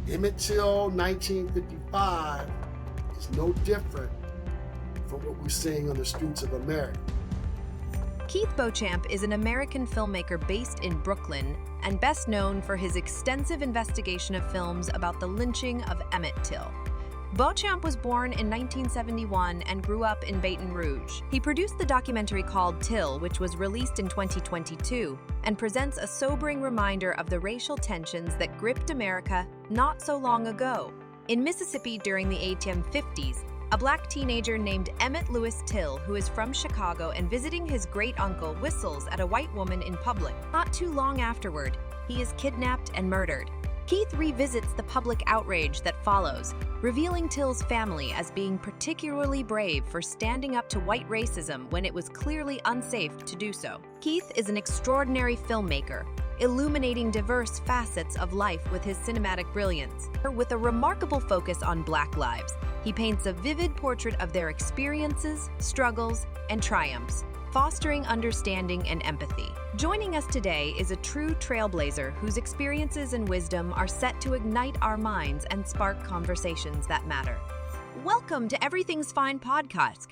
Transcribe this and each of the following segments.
Emmett Till, 1955, is no different from what we're seeing on the streets of America. Keith Beauchamp is an American filmmaker based in Brooklyn and best known for his extensive investigation of films about the lynching of Emmett Till. Beauchamp was born in 1971 and grew up in Baton Rouge. He produced the documentary called Till, which was released in 2022, and presents a sobering reminder of the racial tensions that gripped America not so long ago. In Mississippi during the 1850s, a black teenager named Emmett Louis Till, who is from Chicago and visiting his great-uncle, whistles at a white woman in public. Not too long afterward, he is kidnapped and murdered. Keith revisits the public outrage that follows, revealing Till's family as being particularly brave for standing up to white racism when it was clearly unsafe to do so. Keith is an extraordinary filmmaker, illuminating diverse facets of life with his cinematic brilliance. With a remarkable focus on Black lives, he paints a vivid portrait of their experiences, struggles, and triumphs, fostering understanding and empathy. Joining us today is a true trailblazer whose experiences and wisdom are set to ignite our minds and spark conversations that matter. Welcome to Everything's Fine podcast.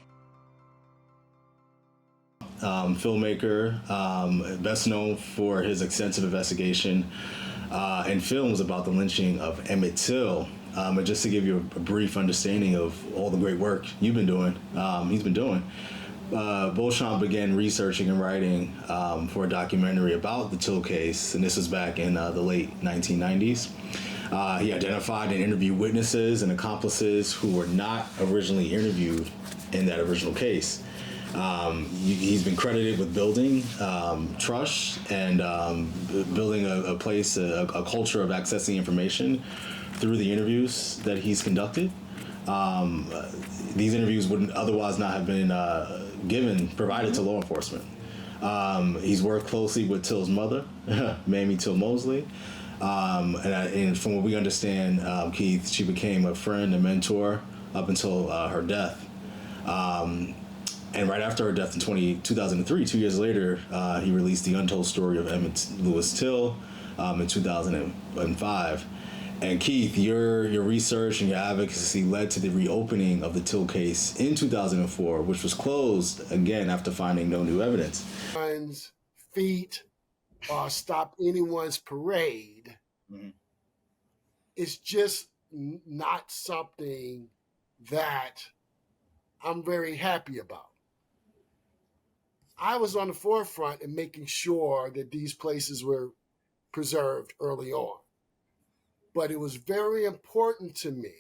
Filmmaker, best known for his extensive investigation and films about the lynching of Emmett Till. And just to give you a brief understanding of all the great work you've been doing, he's been doing, Beauchamp began researching and writing for a documentary about the Till case, and this was back in the late 1990s. He identified and interviewed witnesses and accomplices who were not originally interviewed in that original case. He's been credited with building trust and building a place, a culture of accessing information through the interviews that he's conducted. These interviews would otherwise not have been provided to law enforcement. He's worked closely with Till's mother, Mamie Till Mosley. And from what we understand, Keith, she became a friend, a mentor up until her death. And right after her death in 2003, 2 years later, he released The Untold Story of Emmett Louis Till in 2005. And Keith, your research and your advocacy led to the reopening of the Till case in 2004, which was closed again after finding no new evidence. Feet or stop anyone's parade. Mm-hmm. It's just not something that I'm very happy about. I was on the forefront in making sure that these places were preserved early on. But it was very important to me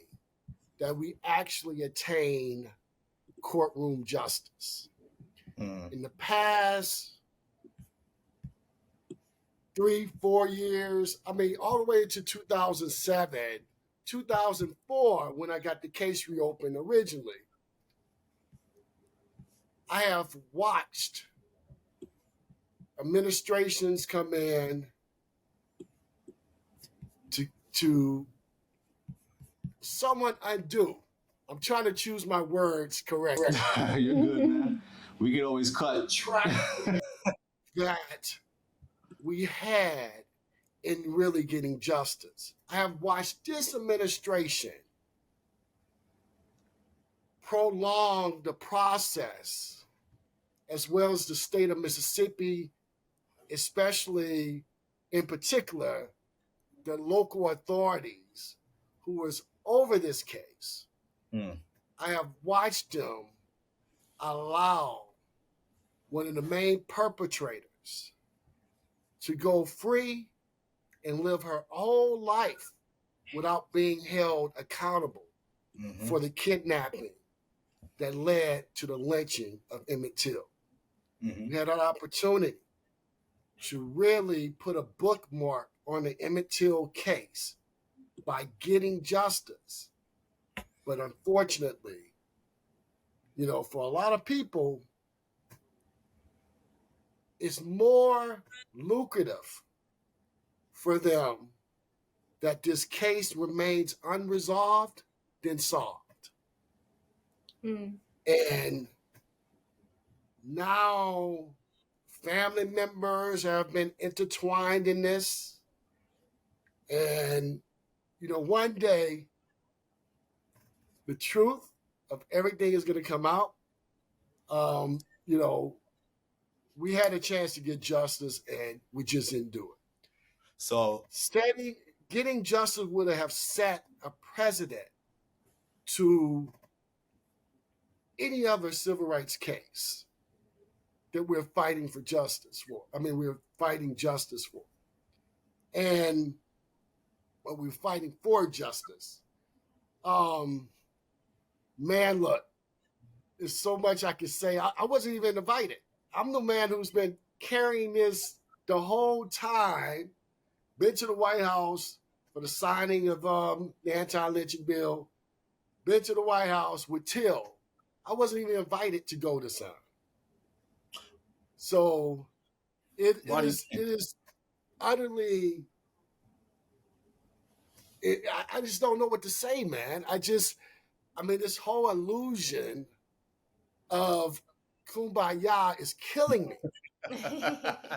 that we actually attain courtroom justice. In the past 3-4 years, all the way to 2007, 2004, when I got the case reopened originally, I have watched administrations come in to somewhat undo. I'm trying to choose my words correctly. You're good, man. We can always cut. That we had in really getting justice. I have watched this administration prolong the process, as well as the state of Mississippi, especially in particular, the local authorities who was over this case. I have watched them allow one of the main perpetrators to go free and live her whole life without being held accountable for the kidnapping that led to the lynching of Emmett Till. We had an opportunity to really put a bookmark on the Emmett Till case by getting justice. But unfortunately, for a lot of people, it's more lucrative for them that this case remains unresolved than solved. And now family members have been intertwined in this. And one day the truth of everything is going to come out. Um, you know, we had a chance to get justice and we just didn't do it. So Getting justice would have set a precedent to any other civil rights case that we're fighting for justice for. I mean, we're fighting justice for. And we're fighting for justice. Man, look, there's so much I could say. I wasn't even invited. I'm the man who's been carrying this the whole time, been to the White House for the signing of the anti-lynching bill, been to the White House with Till. I wasn't even invited to go to sign. So it is utterly, I just don't know what to say, man. I mean, this whole illusion of kumbaya is killing me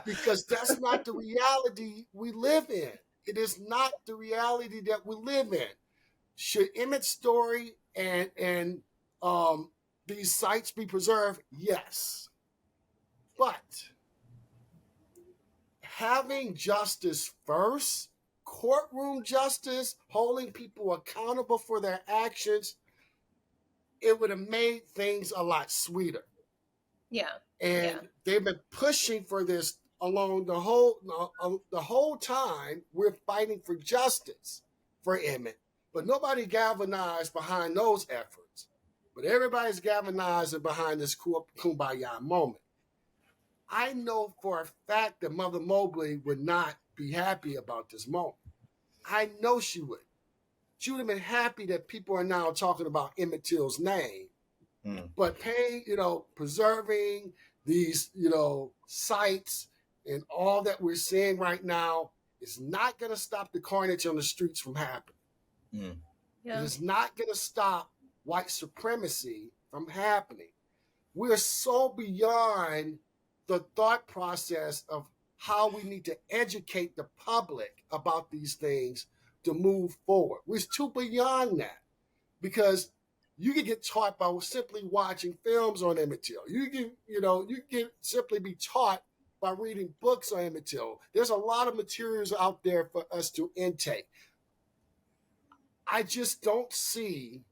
because that's not the reality we live in. It is not the reality that we live in. Should Emmett's story and these sites be preserved? Yes. But having justice first, courtroom justice, holding people accountable for their actions, it would have made things a lot sweeter. Yeah. And they've been pushing for this along the whole time. We're fighting for justice for Emmett, but nobody galvanized behind those efforts. But everybody's galvanizing behind this kumbaya moment. I know for a fact that Mother Mobley would not be happy about this moment. I know she would. She would have been happy that people are now talking about Emmett Till's name. But preserving these, sites and all that we're seeing right now is not going to stop the carnage on the streets from happening. It is not going to stop white supremacy from happening. We're so beyond the thought process of how we need to educate the public about these things to move forward. We're too beyond that because you can get taught by simply watching films on Emmett Till. You can simply be taught by reading books on Emmett Till. There's a lot of materials out there for us to intake. I just don't see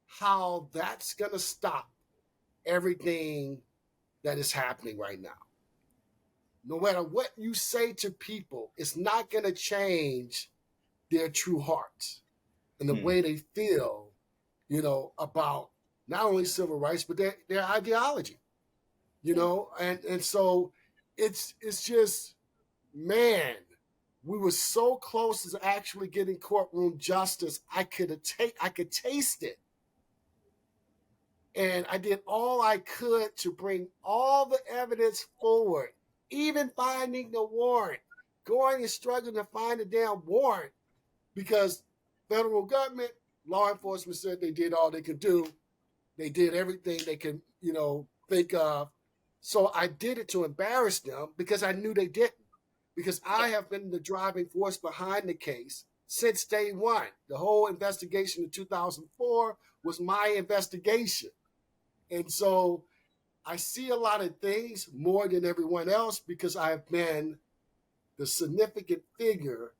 how that's going to stop everything that is happening right now. No matter what you say to people, it's not going to change their true hearts and the way they feel, about not only civil rights, but their ideology, and so it's just, man, we were so close to actually getting courtroom justice. I could taste it. And I did all I could to bring all the evidence forward, even finding the warrant, going and struggling to find the damn warrant because federal government, law enforcement said they did all they could do. They did everything they could, think of. So I did it to embarrass them because I knew they didn't. Because I have been the driving force behind the case since day one. The whole investigation in 2004 was my investigation. And so I see a lot of things more than everyone else because I have been the significant figure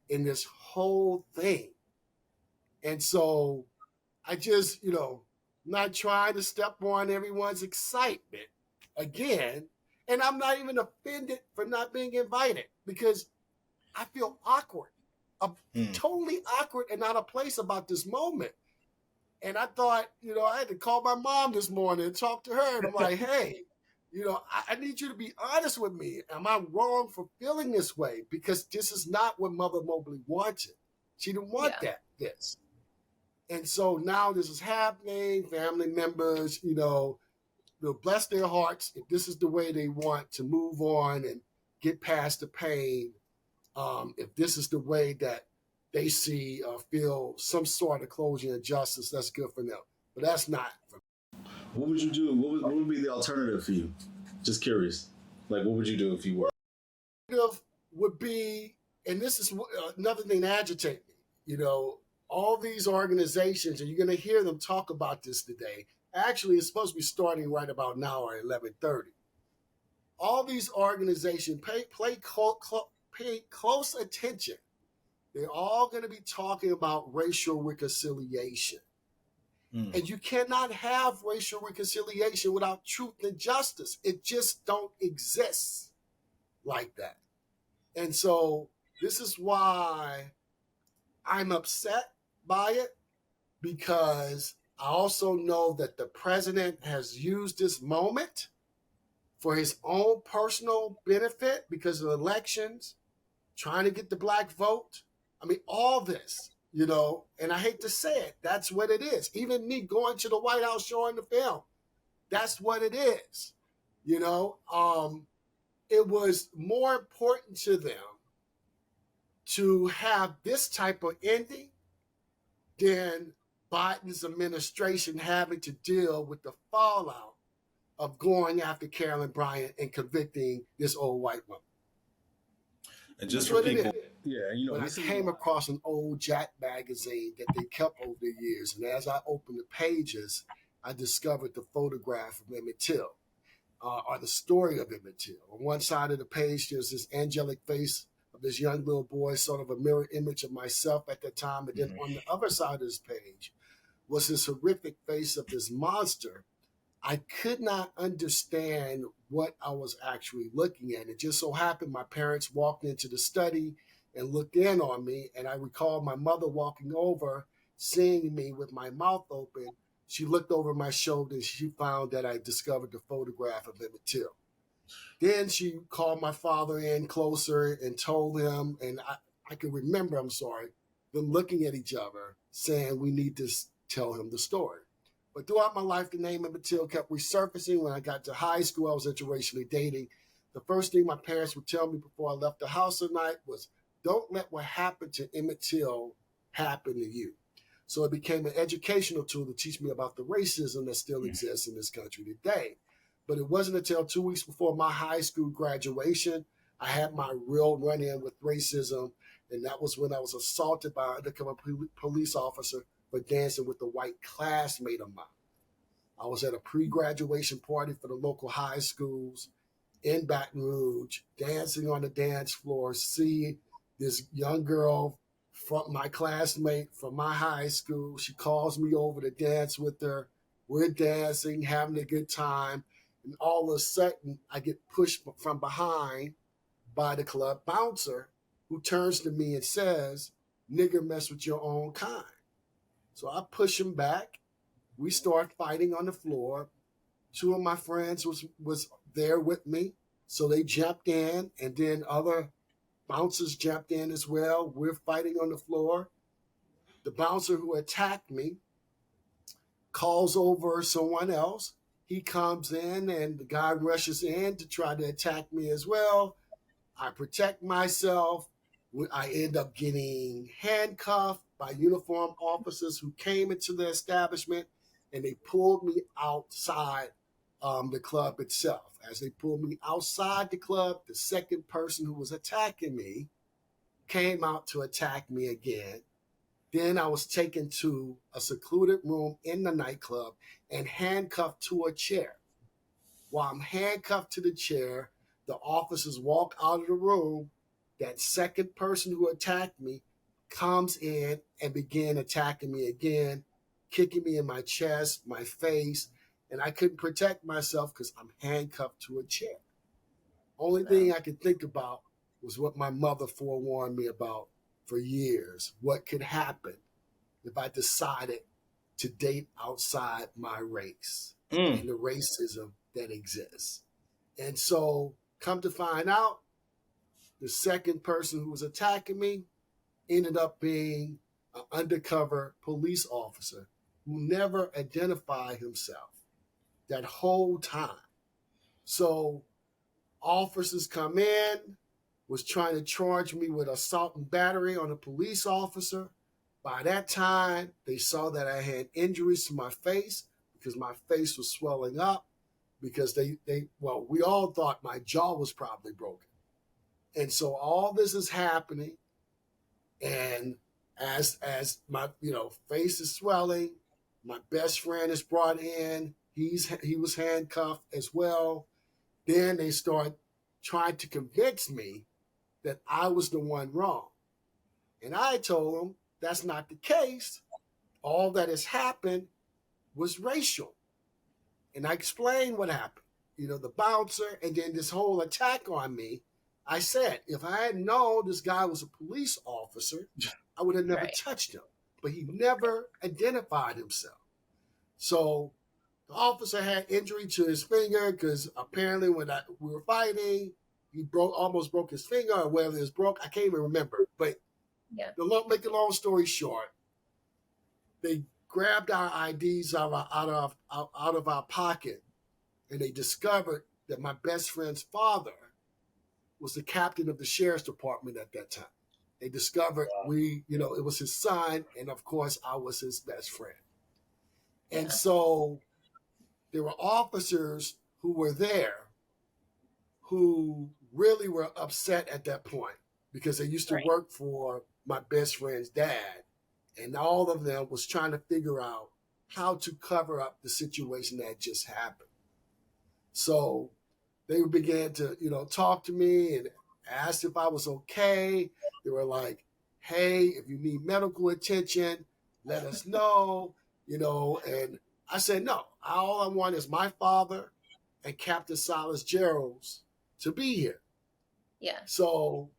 in this whole thing. And so I just, not trying to step on everyone's excitement again. And I'm not even offended for not being invited because I feel awkward, totally awkward and out of place about this moment. And I thought, I had to call my mom this morning and talk to her. And I'm like, hey, I need you to be honest with me. Am I wrong for feeling this way? Because this is not what Mother Mobley wanted. She didn't want this. And so now this is happening. Family members, they'll bless their hearts if this is the way they want to move on and get past the pain. If this is the way that they see or feel some sort of closure and justice, that's good for them. But that's not for me. What would you do? What would be the alternative for you? Just curious. Like, what would you do if you were? Would be, and this is another thing to agitate me, all these organizations, and you're going to hear them talk about this today. Actually, it's supposed to be starting right about now at 11:30. All these organizations pay close attention. They're all going to be talking about racial reconciliation. And you cannot have racial reconciliation without truth and justice. It just don't exist like that. And so this is why I'm upset by it, because I also know that the president has used this moment for his own personal benefit because of elections, trying to get the black vote. I mean, all this, you know, and I hate to say it, that's what it is. Even me going to the White House showing the film, that's what it is. You know, it was more important to them to have this type of ending than Biden's administration having to deal with the fallout of going after Carolyn Bryant and convicting this old white woman. And just for people, When I came across an old Jack magazine that they kept over the years, and as I opened the pages, I discovered the photograph of Emmett Till, or the story of Emmett Till. On one side of the page, there's this angelic face of this young little boy, sort of a mirror image of myself at that time. And then on the other side of this page was this horrific face of this monster. I could not understand what I was actually looking at. It just so happened my parents walked into the study and looked in on me. And I recall my mother walking over, seeing me with my mouth open. She looked over my shoulder and she found that I discovered the photograph of Emmett Till. Then she called my father in closer and told him, and I can remember, I'm sorry, them looking at each other saying, we need to tell him the story. But throughout my life, the name Emmett Till kept resurfacing. When I got to high school, I was interracially dating. The first thing my parents would tell me before I left the house at night was, don't let what happened to Emmett Till happen to you. So it became an educational tool to teach me about the racism that still exists in this country today. But it wasn't until 2 weeks before my high school graduation, I had my real run-in with racism. And that was when I was assaulted by an undercover police officer for dancing with a white classmate of mine. I was at a pre-graduation party for the local high schools in Baton Rouge, dancing on the dance floor, see this young girl from my classmate from my high school. She calls me over to dance with her. We're dancing, having a good time. And all of a sudden, I get pushed from behind by the club bouncer, who turns to me and says, nigger mess with your own kind. So I push him back. We start fighting on the floor. Two of my friends was there with me. So they jumped in, and then other bouncers jumped in as well. We're fighting on the floor. The bouncer who attacked me calls over someone else. He comes in, and the guy rushes in to try to attack me as well. I protect myself. I end up getting handcuffed by uniformed officers who came into the establishment, and they pulled me outside the club itself. As they pulled me outside the club, the second person who was attacking me came out to attack me again. Then I was taken to a secluded room in the nightclub and handcuffed to a chair. While I'm handcuffed to the chair, the officers walk out of the room. That second person who attacked me comes in and began attacking me again, kicking me in my chest, my face, and I couldn't protect myself because I'm handcuffed to a chair. Only thing I could think about was what my mother forewarned me about for years, what could happen if I decided to date outside my race and the racism that exists. And so come to find out, the second person who was attacking me ended up being an undercover police officer who never identified himself that whole time. So officers come in, was trying to charge me with assault and battery on a police officer. By that time, they saw that I had injuries to my face because my face was swelling up, because we all thought my jaw was probably broken. And so all this is happening. And As my face is swelling, my best friend is brought in. He was handcuffed as well. Then they start trying to convince me that I was the one wrong. And I told them that's not the case. All that has happened was racial. And I explained what happened. The bouncer and then this whole attack on me. I said, if I had known this guy was a police officer, I would have never touched him. But he never identified himself. So the officer had injury to his finger because apparently when we were fighting, he almost broke his finger, or whether it was broke, I can't even remember. But make a long story short, they grabbed our IDs out of our pocket, and they discovered that my best friend's father was the captain of the sheriff's department at that time. They discovered it was his son, and of course I was his best friend. And so there were officers who were there who really were upset at that point because they used to work for my best friend's dad. And all of them was trying to figure out how to cover up the situation that just happened. So they began to, talk to me and asked if I was okay. They were like, hey, if you need medical attention, let us know, and I said, no, all I want is my father and Captain Silas Geralds to be here. Yeah. So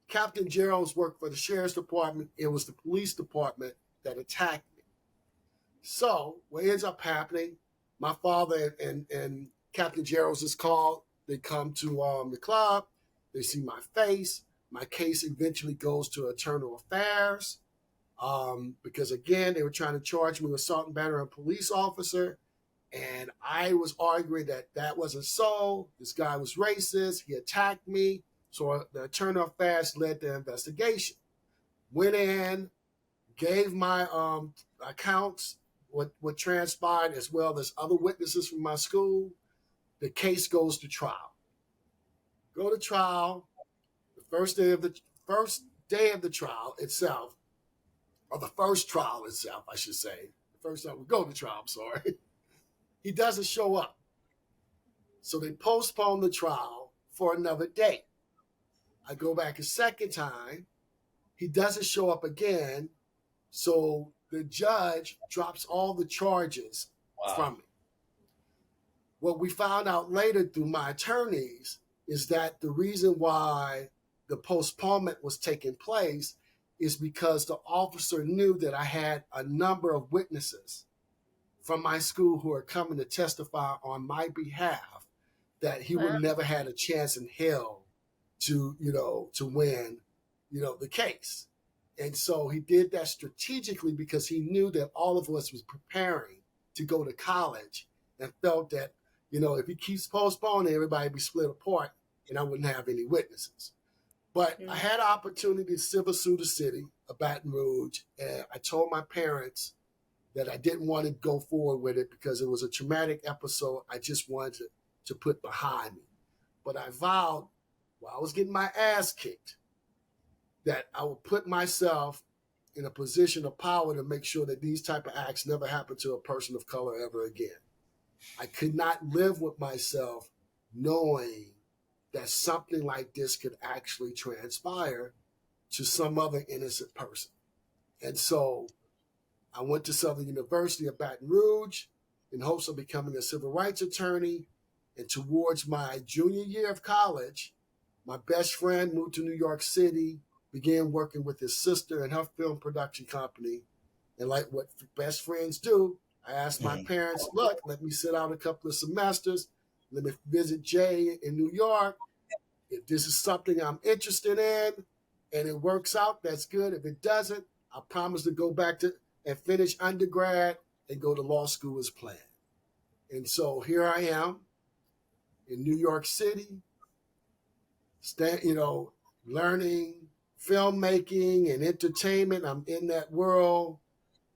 Captain Geralds worked for the sheriff's department. It was the police department that attacked me. So what ends up happening, my father and Captain Geralds is called. They come to the club. They see my face. My case eventually goes to Internal Affairs because, again, they were trying to charge me with assault and battery on a police officer. And I was arguing that wasn't so. This guy was racist. He attacked me. So the Internal Affairs led the investigation. Went in, gave my accounts, what transpired, as well as other witnesses from my school. The case goes to trial. Go to trial. The first day of the trial itself, or the first trial itself, I should say. The first time we go to trial, I'm sorry. He doesn't show up. So they postpone the trial for another date. I go back a second time. He doesn't show up again. So the judge drops all the charges from me. What we found out later through my attorneys is that the reason why the postponement was taking place is because the officer knew that I had a number of witnesses from my school who are coming to testify on my behalf that he would never had a chance in hell to win, the case. And so he did that strategically because he knew that all of us was preparing to go to college and felt that, if he keeps postponing, everybody would be split apart and I wouldn't have any witnesses. But I had an opportunity to civil sue the city of Baton Rouge, and I told my parents that I didn't want to go forward with it because it was a traumatic episode I just wanted to put behind me. But I vowed while I was getting my ass kicked that I would put myself in a position of power to make sure that these type of acts never happen to a person of color ever again. I could not live with myself knowing that something like this could actually transpire to some other innocent person. And so I went to Southern University of Baton Rouge in hopes of becoming a civil rights attorney. And towards my junior year of college, my best friend moved to New York City, began working with his sister and her film production company. And like what best friends do, I asked my parents, look, let me sit out a couple of semesters. Let me visit Jay in New York. If this is something I'm interested in and it works out, that's good. If it doesn't, I promise to go back to and finish undergrad and go to law school as planned. And so here I am in New York City, learning filmmaking and entertainment. I'm in that world.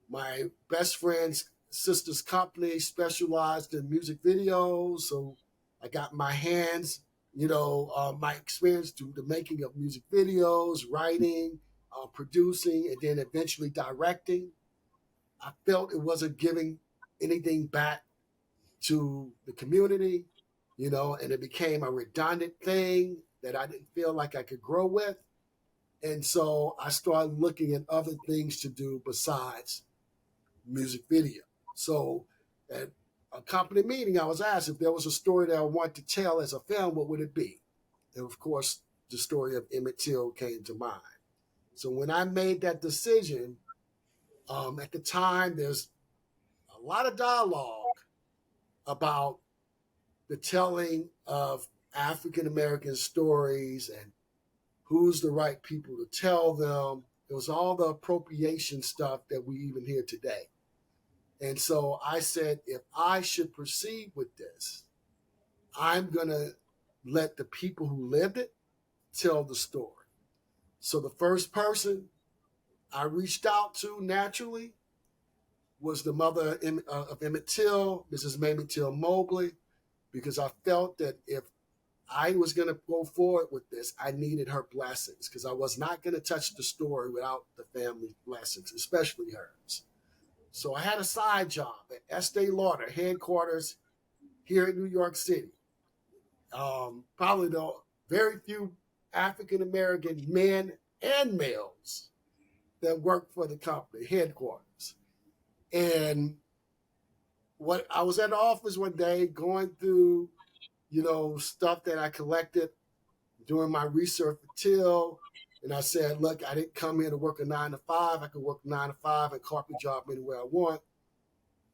My best friend's sister's company specialized in music videos. So I got my hands, my experience to the making of music videos, writing, producing, and then eventually directing. I felt it wasn't giving anything back to the community, and it became a redundant thing that I didn't feel like I could grow with. And so I started looking at other things to do besides music video. So at a company meeting, I was asked if there was a story that I wanted to tell as a film, what would it be? And of course, the story of Emmett Till came to mind. So when I made that decision, at the time, there's a lot of dialogue about the telling of African American stories and who's the right people to tell them. It was all the appropriation stuff that we even hear today. And so I said, if I should proceed with this, I'm going to let the people who lived it tell the story. So the first person I reached out to naturally was the mother of Emmett Till, Mrs. Mamie Till Mobley, because I felt that if I was going to go forward with this, I needed her blessings, because I was not going to touch the story without the family's blessings, especially hers. So I had a side job at Estee Lauder headquarters here in New York City. Probably the very few African-American men and males that worked for the company headquarters. And what I was at the office one day going through, stuff that I collected doing my research for Till. And I said, look, I didn't come here to work a 9 to 5. I could work a 9 to 5 and carpet job anywhere I want.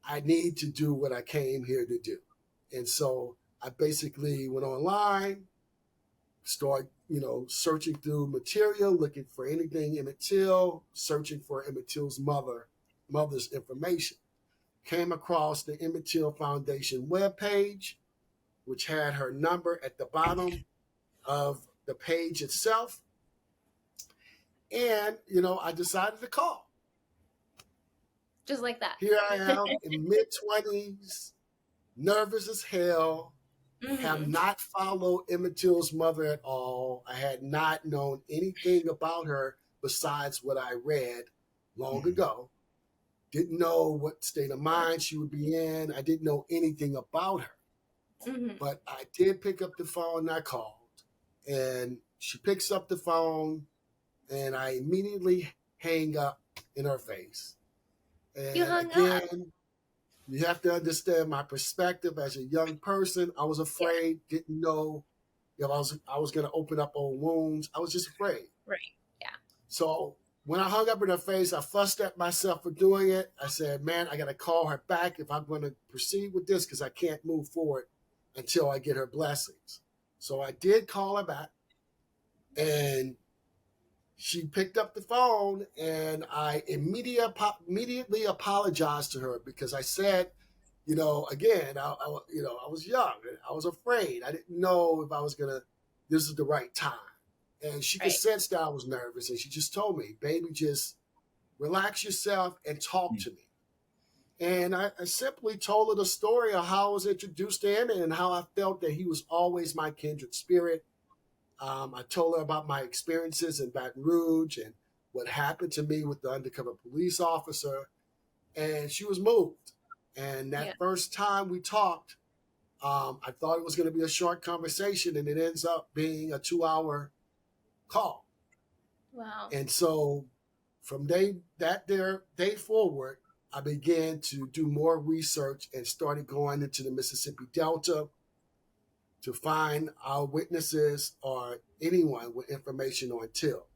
I need to do what I came here to do. And so I basically went online, started, searching through material, looking for anything Emmett Till, searching for Emmett Till's mother's information. Came across the Emmett Till Foundation webpage, which had her number at the bottom of the page itself. And, I decided to call. Just like that. Here I am in mid-20s, nervous as hell, have not followed Emmett Till's mother at all. I had not known anything about her besides what I read long ago. Didn't know what state of mind she would be in. I didn't know anything about her. But I did pick up the phone and I called. And she picks up the phone and I immediately hang up in her face. And you hung up. You have to understand my perspective as a young person. I was afraid, didn't know if I was going to open up old wounds. I was just afraid. Right. Yeah. So when I hung up in her face, I fussed at myself for doing it. I said, man, I got to call her back if I'm going to proceed with this, because I can't move forward until I get her blessings. So I did call her back, and she picked up the phone, and I immediately apologized to her, because I said, again, I was young. I was afraid. I didn't know if I was this is the right time. And she could sense that I was nervous. And she just told me, baby, just relax yourself and talk to me. And I simply told her the story of how I was introduced to him and how I felt that he was always my kindred spirit. I told her about my experiences in Baton Rouge and what happened to me with the undercover police officer. And she was moved. And that first time we talked, I thought it was going to be a short conversation, and it ends up being a 2-hour call. Wow. And so from day forward, I began to do more research and started going into the Mississippi Delta to find our witnesses or anyone with information on Till.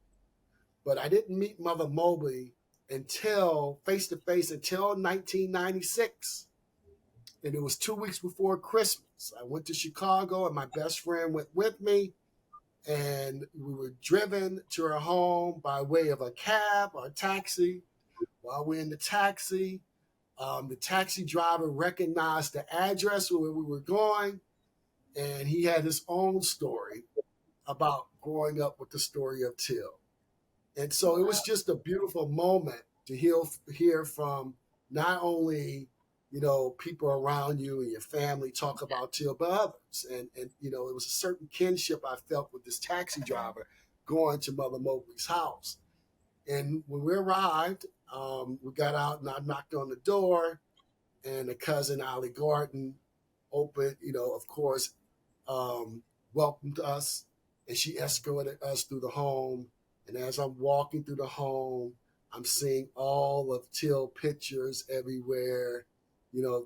But I didn't meet Mother Mobley face-to-face until 1996. And it was 2 weeks before Christmas. I went to Chicago, and my best friend went with me. And we were driven to her home by way of a cab or a taxi. While we're in the taxi driver recognized the address where we were going, and he had his own story about growing up with the story of Till. And so it was just a beautiful moment to hear from not only, people around you and your family talk about Till, but others. And it was a certain kinship I felt with this taxi driver going to Mother Mobley's house. And when we arrived, we got out and I knocked on the door, and the cousin Allie Gordon opened, of course, welcomed us, and she escorted us through the home. And as I'm walking through the home, I'm seeing all of Till pictures everywhere,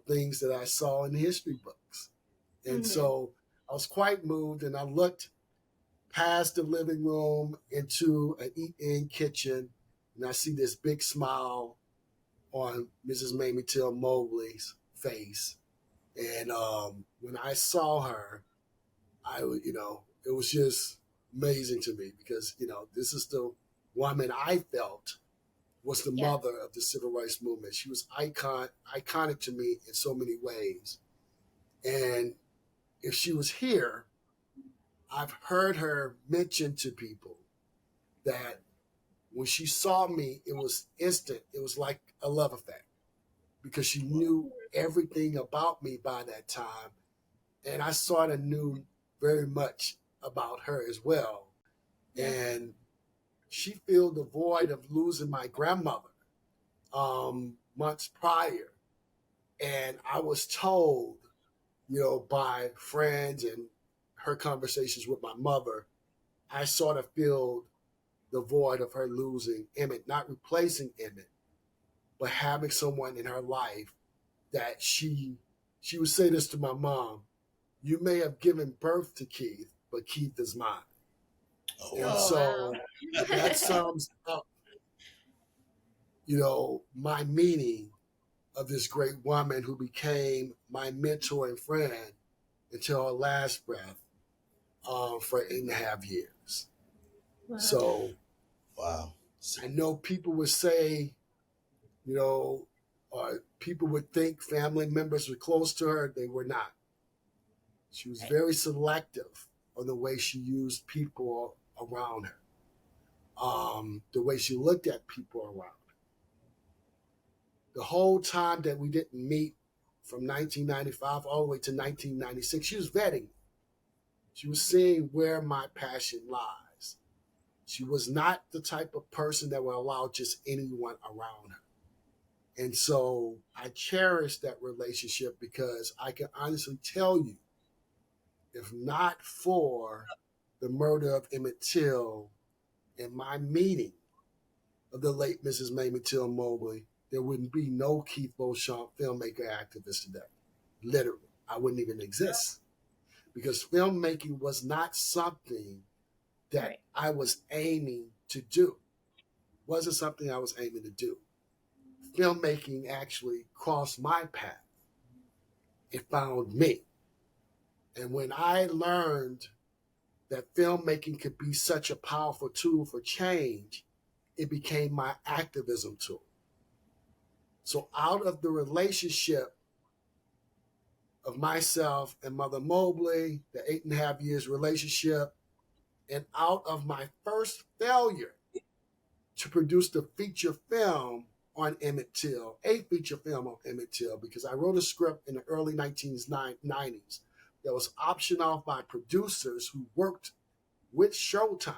things that I saw in history books. And so I was quite moved, and I looked past the living room into an eat-in kitchen, and I see this big smile on Mrs. Mamie Till Mobley's face. And when I saw her, it was just amazing to me because, this is the woman I felt was the mother of the civil rights movement. She was iconic to me in so many ways. And if she was here, I've heard her mention to people that when she saw me, it was instant. It was like a love affair because she knew everything about me by that time. And I sort of knew very much about her as well. And she filled the void of losing my grandmother months prior. And I was told, by friends and her conversations with my mother, I sort of filled the void of her losing Emmett, not replacing Emmett, but having someone in her life that she would say this to my mom: "You may have given birth to Keith, but Keith is mine." Oh, And wow. so that sums up, my meaning of this great woman who became my mentor and friend until her last breath for 8.5 years. Wow. So Wow. I know people would say, people would think family members were close to her. They were not. She was very selective on the way she used people around her, the way she looked at people around her. The whole time that we didn't meet, from 1995 all the way to 1996, she was vetting me. She was seeing where my passion lies. She was not the type of person that would allow just anyone around her. And so I cherish that relationship because I can honestly tell you, if not for the murder of Emmett Till and my meeting of the late Mrs. Mamie Till Mobley, there wouldn't be no Keith Beauchamp, filmmaker, activist today. Literally, I wouldn't even exist because filmmaking was not something that I was aiming to do. Wasn't something I was aiming to do. Filmmaking actually crossed my path. It found me. And when I learned that filmmaking could be such a powerful tool for change, it became my activism tool. So out of the relationship of myself and Mother Mobley, the 8.5 years relationship, and out of my first failure to produce the feature film on Emmett Till, a feature film on Emmett Till, because I wrote a script in the early 1990s that was optioned off by producers who worked with Showtime,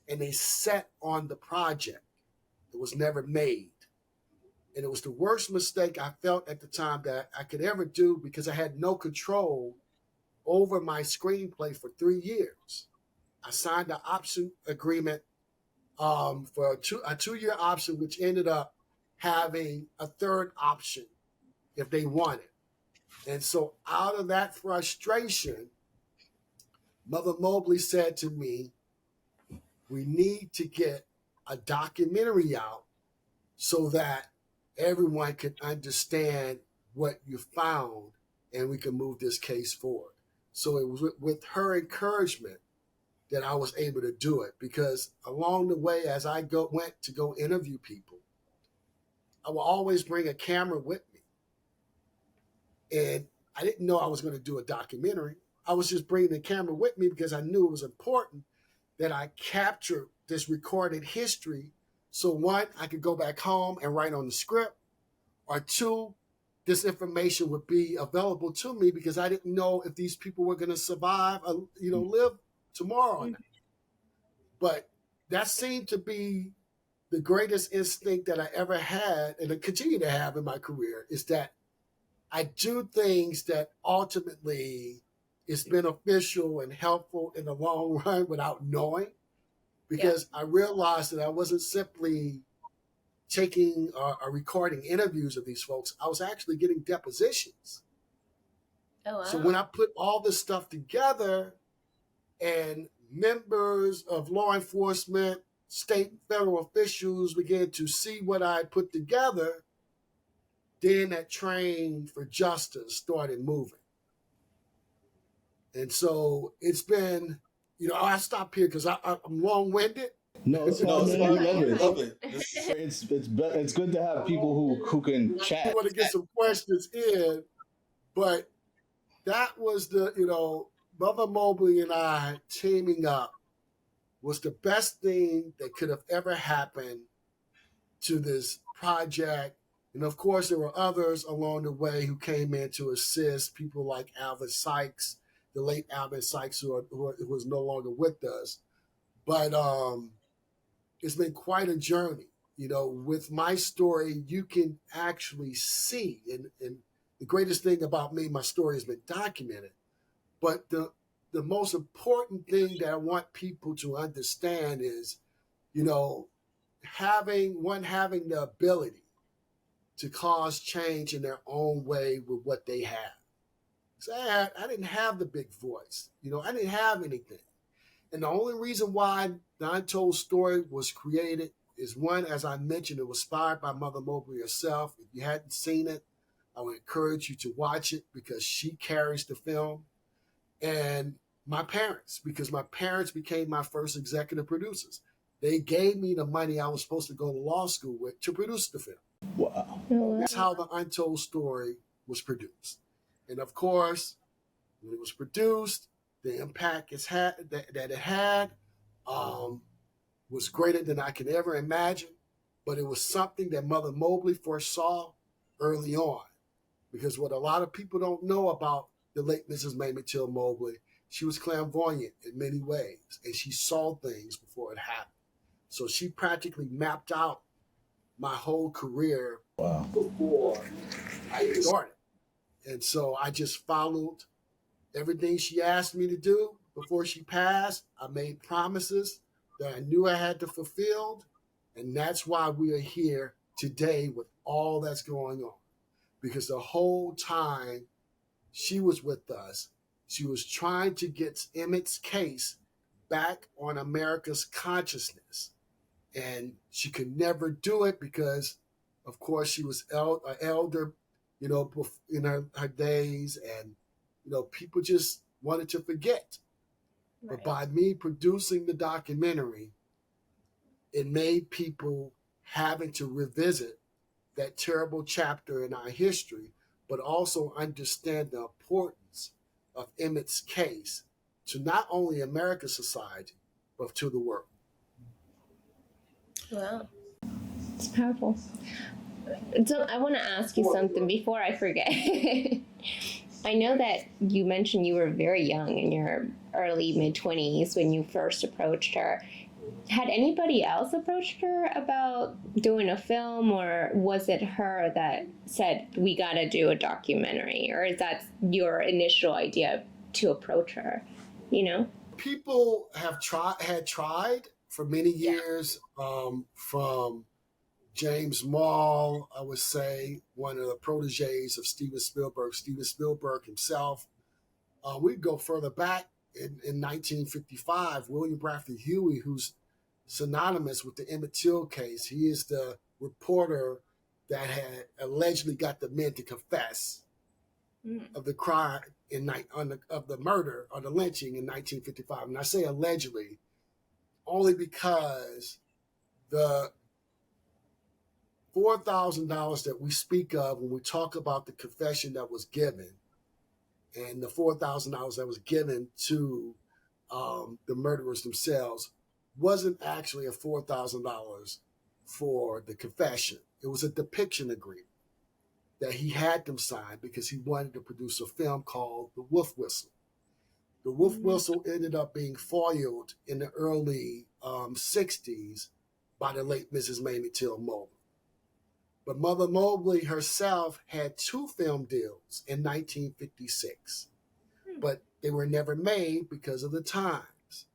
and they sat on the project. It was never made. And it was the worst mistake I felt at the time that I could ever do because I had no control over my screenplay for 3 years. I signed an option agreement for a 2-year option, which ended up having a third option if they wanted. And so out of that frustration, Mother Mobley said to me, we need to get a documentary out so that everyone can understand what you found and we can move this case forward. So it was with her encouragement that I was able to do it, because along the way, as I went to go interview people, I will always bring a camera with me. And I didn't know I was going to do a documentary. I was just bringing the camera with me because I knew it was important that I capture this recorded history. So one, I could go back home and write on the script, or two, this information would be available to me because I didn't know if these people were going to survive, live tomorrow or not. But that seemed to be the greatest instinct that I ever had and I continue to have in my career is that I do things that ultimately is beneficial and helpful in the long run without knowing, because I realized that I wasn't simply taking or recording interviews of these folks. I was actually getting depositions. Oh, wow. So when I put all this stuff together and members of law enforcement, state and federal officials began to see what I put together, then that train for justice started moving. And so it's been, I stop here because I'm long-winded. No, it's No, fine, it's man. fine. We love You're it. fine. Love it. It's good to have people who can I chat. want to get some questions in, but that was Mother Mobley and I teaming up was the best thing that could have ever happened to this project. And of course, there were others along the way who came in to assist, people like Alvin Sykes, the late Alvin Sykes, who was no longer with us. But it's been quite a journey. With my story, you can actually see, and the greatest thing about me, my story has been documented. But the most important thing that I want people to understand is, having the ability to cause change in their own way with what they have. So I didn't have the big voice. I didn't have anything. And the only reason why the Untold Story was created is, one, as I mentioned, it was inspired by Mother Mobley herself. If you hadn't seen it, I would encourage you to watch it because she carries the film. And my parents, because my parents became my first executive producers. They gave me the money I was supposed to go to law school with to produce the film. Wow. That's how the Untold Story was produced. And of course, when it was produced, the impact that it had was greater than I could ever imagine. But it was something that Mother Mobley foresaw early on. Because what a lot of people don't know about the late Mrs. Mamie Till Mobley, she was clairvoyant in many ways, and she saw things before it happened. So she practically mapped out my whole career before I started. And so I just followed everything she asked me to do before she passed. I made promises that I knew I had to fulfill. And that's why we are here today with all that's going on. Because the whole time she was with us, she was trying to get Emmett's case back on America's consciousness. And she could never do it because, of course, she was an elder, in her days. And, people just wanted to forget. Right. But by me producing the documentary, it made people having to revisit that terrible chapter in our history, but also understand the importance of Emmett's case to not only America's society, but to the world. Wow. It's powerful. So I want to ask you something before I forget. I know that you mentioned you were very young, in your early mid-20s, when you first approached her. Had anybody else approached her about doing a film, or was it her that said, we got to do a documentary? Or is that your initial idea to approach her, People had tried for many years, from James Maul, I would say, one of the proteges of Steven Spielberg. Steven Spielberg himself. We'd go further back in 1955, William Bradford Huey, who's synonymous with the Emmett Till case. He is the reporter that had allegedly got the men to confess of the crime of the murder or the lynching in 1955. And I say allegedly only because the $4,000 that we speak of when we talk about the confession that was given, and the $4,000 that was given to the murderers themselves, wasn't actually a $4,000 for the confession. It was a depiction agreement that he had them sign because he wanted to produce a film called The Wolf Whistle. The Wolf Whistle ended up being foiled in the early 60s by the late Mrs. Mamie Till Mobley. But Mother Mobley herself had 2 film deals in 1956, but they were never made because of the times.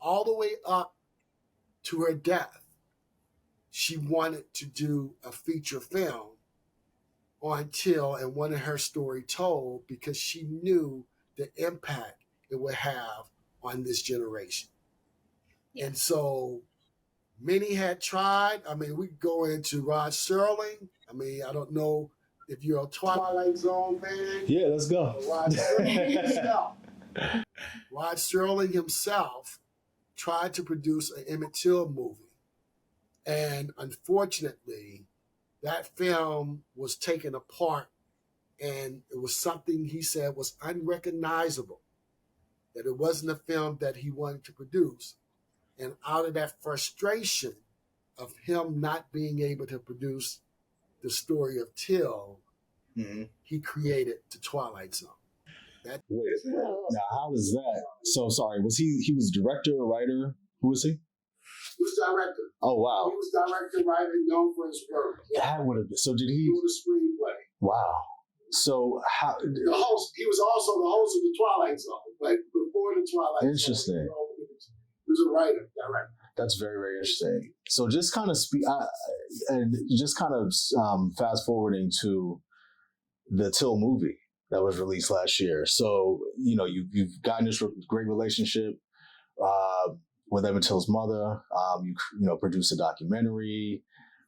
All the way up to her death, she wanted to do a feature film on Till and wanted her story told because she knew the impact it would have on this generation. Yeah. And so many had tried. I mean, we could go into Rod Serling. I mean, I don't know if you're a Twilight Zone fan. Yeah, let's go. Rod Serling himself. Rod Serling himself tried to produce an Emmett Till movie. And unfortunately, that film was taken apart, and it was something he said was unrecognizable, that it wasn't a film that he wanted to produce. And out of that frustration of him not being able to produce the story of Till, he created The Twilight Zone. Wait, now how does that? So sorry, was he was director or writer? Who was he? He was director. Oh wow, He was director, writer, known for his work. that would have been. So did He he? wrote a screenplay. Wow. So how? The host. He was also the host of The Twilight Zone, but before The Twilight Interesting. Zone, he was a writer, director. That's very, very interesting. So just kind of and just kind of fast forwarding to the Till movie that was released last year. So, you know, you've gotten this great relationship with Emmett Till's mother. You produced a documentary.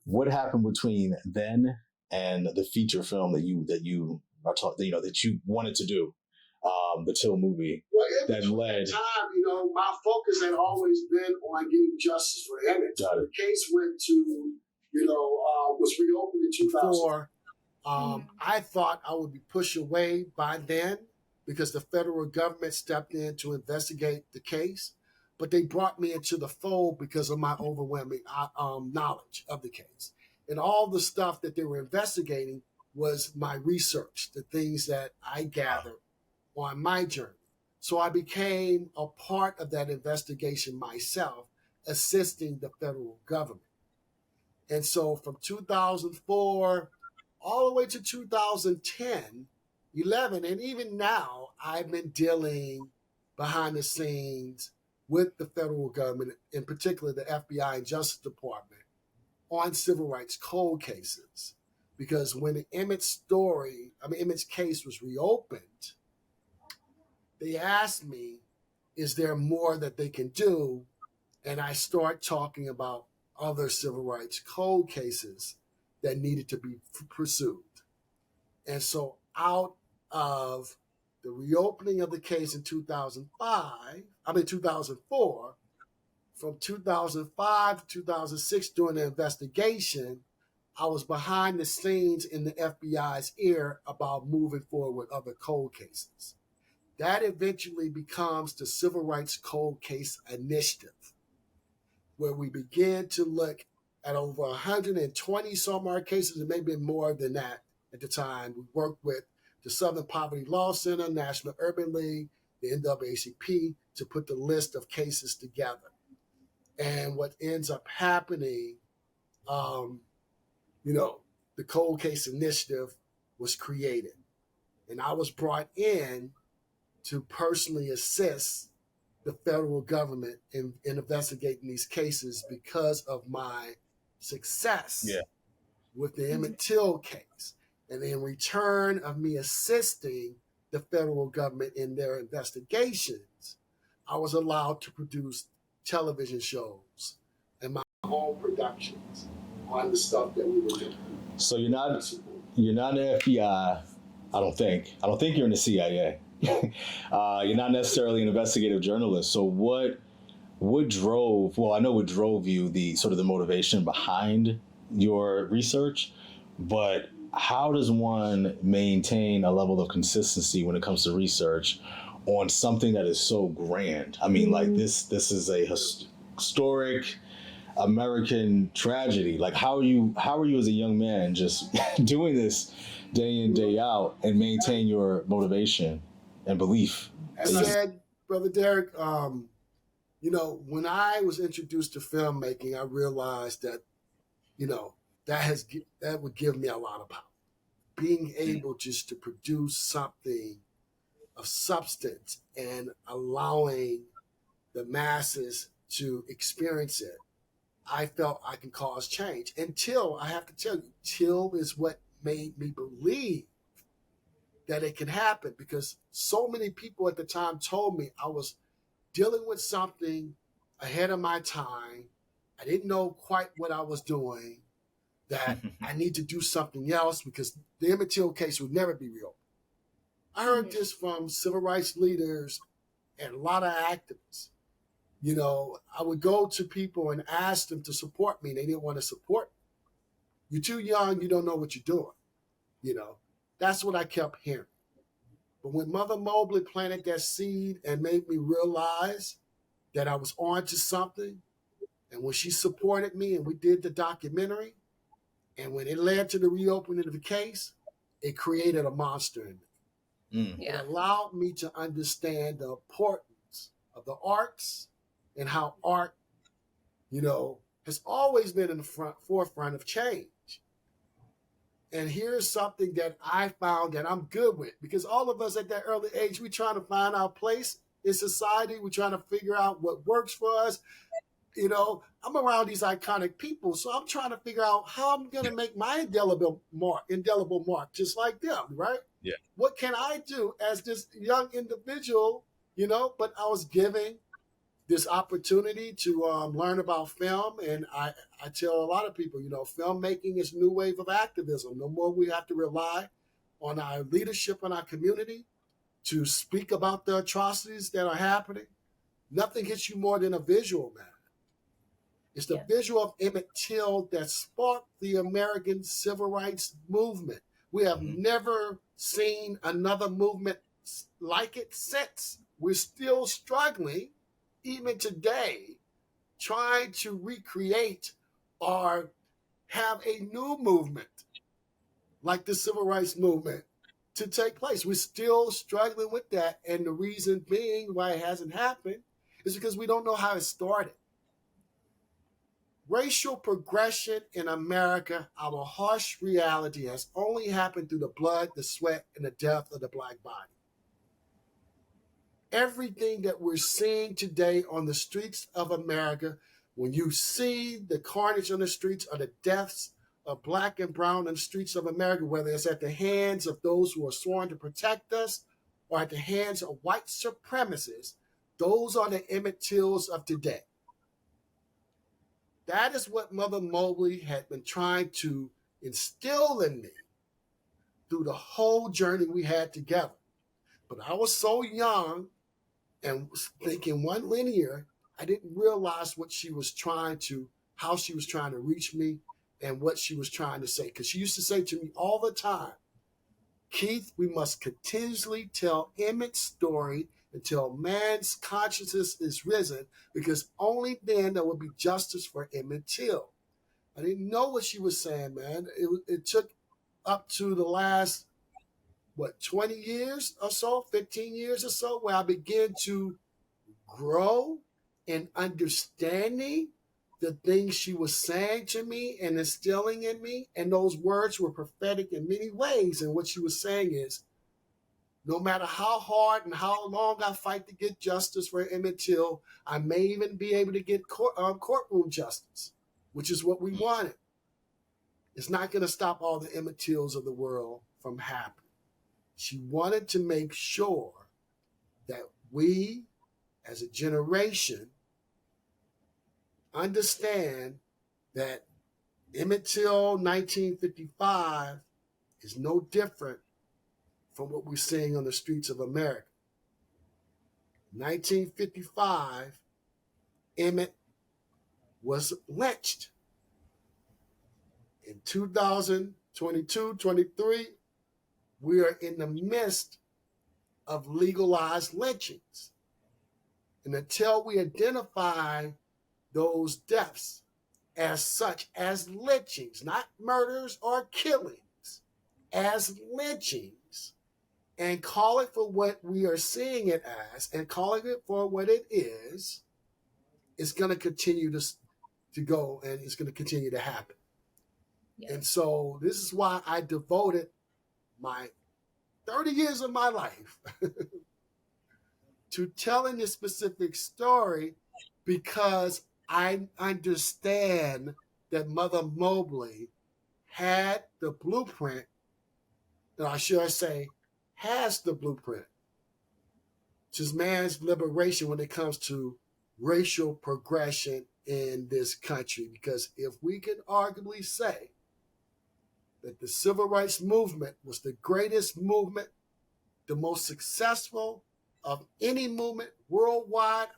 What happened between then and the feature film that you wanted to do, the Till movie? Well, that led. Time, my focus had always been on getting justice for Emmett. Got it. The case went to, was reopened in 2004. I thought I would be pushed away by then because the federal government stepped in to investigate the case, but they brought me into the fold because of my overwhelming knowledge of the case. And all the stuff that they were investigating was my research, the things that I gathered on my journey. So I became a part of that investigation myself, assisting the federal government. And so from 2004 all the way to 2010, 11, and even now, I've been dealing behind the scenes with the federal government, in particular the FBI and Justice Department, on civil rights cold cases. Because when Emmett's case was reopened, they asked me, is there more that they can do? And I start talking about other civil rights cold cases that needed to be pursued. And so out of the reopening of the case in 2004, from 2005 to 2006 during the investigation, I was behind the scenes in the FBI's ear about moving forward with other cold cases. That eventually becomes the Civil Rights Cold Case Initiative, where we begin to look at over 120 some odd cases, and maybe more than that at the time. We worked with the Southern Poverty Law Center, National Urban League, the NAACP, to put the list of cases together. And what ends up happening, the Cold Case Initiative was created. And I was brought in to personally assist the federal government in investigating these cases because of my success with the Emmett Till case. And in return of me assisting the federal government in their investigations, I was allowed to produce television shows and my own productions on the stuff that we were doing. So you're not in the FBI, I don't think you're in the CIA. You're not necessarily an investigative journalist. So what drove, I know what drove you, the sort of the motivation behind your research, but how does one maintain a level of consistency when it comes to research on something that is so grand? I mean, like this is a historic American tragedy. Like how are you as a young man just doing this day in, day out and maintain your motivation and belief? As I said, Brother Derek, When I was introduced to filmmaking, I realized that, that would give me a lot of power. Being able just to produce something of substance and allowing the masses to experience it, I felt I can cause change. Until, I have to tell you, Till is what made me believe that it could happen, because so many people at the time told me I was dealing with something ahead of my time. I didn't know quite what I was doing, that I need to do something else because the Emmett Till case would never be real. I heard this from civil rights leaders and a lot of activists. I would go to people and ask them to support me, and they didn't want to support me. You're too young, you don't know what you're doing. That's what I kept hearing. But when Mother Mobley planted that seed and made me realize that I was on to something, and when she supported me and we did the documentary, and when it led to the reopening of the case, it created a monster in me. Yeah. It allowed me to understand the importance of the arts and how art, has always been in the forefront of change. And here's something that I found that I'm good with, because all of us at that early age, we're trying to find our place in society. We're trying to figure out what works for us. I'm around these iconic people, so I'm trying to figure out how I'm going to make my indelible mark, just like them, right? Yeah. What can I do as this young individual, But I was given this opportunity to learn about film, and I tell a lot of people, filmmaking is a new wave of activism. No more we have to rely on our leadership in our community to speak about the atrocities that are happening. Nothing hits you more than a visual, man. It's the visual of Emmett Till that sparked the American civil rights movement. We have never seen another movement like it since. We're still struggling, even today, trying to recreate or have a new movement like the civil rights movement to take place. We're still struggling with that. And the reason being why it hasn't happened is because we don't know how it started. Racial progression in America, our harsh reality, has only happened through the blood, the sweat, and the death of the Black body. Everything that we're seeing today on the streets of America, when you see the carnage on the streets or the deaths of Black and brown on the streets of America, whether it's at the hands of those who are sworn to protect us or at the hands of white supremacists, those are the Emmett Tills of today. That is what Mother Mobley had been trying to instill in me through the whole journey we had together. But I was so young and was thinking one linear, I didn't realize how she was trying to reach me and what she was trying to say. Because she used to say to me all the time, Keith, we must continuously tell Emmett's story until man's consciousness is risen, because only then there will be justice for Emmett Till. I didn't know what she was saying, man. It took up to the last, 20 years or so, 15 years or so, where I began to grow in understanding the things she was saying to me and instilling in me. And those words were prophetic in many ways. And what she was saying is, no matter how hard and how long I fight to get justice for Emmett Till, I may even be able to get courtroom justice, which is what we wanted. It's not going to stop all the Emmett Tills of the world from happening. She wanted to make sure that we, as a generation, understand that Emmett Till 1955 is no different from what we're seeing on the streets of America. 1955, Emmett was lynched. In 2022, 23, we are in the midst of legalized lynchings. And until we identify those deaths as such, as lynchings, not murders or killings, as lynchings, and call it for what we are seeing it as, and calling it for what it is, it's going to continue to go, and it's going to continue to happen. Yeah. And so this is why I devoted my 30 years of my life to telling this specific story, because I understand that Mother Mobley had the blueprint, or I should say, has the blueprint to man's liberation when it comes to racial progression in this country. Because if we can arguably say that the civil rights movement was the greatest movement, the most successful of any movement worldwide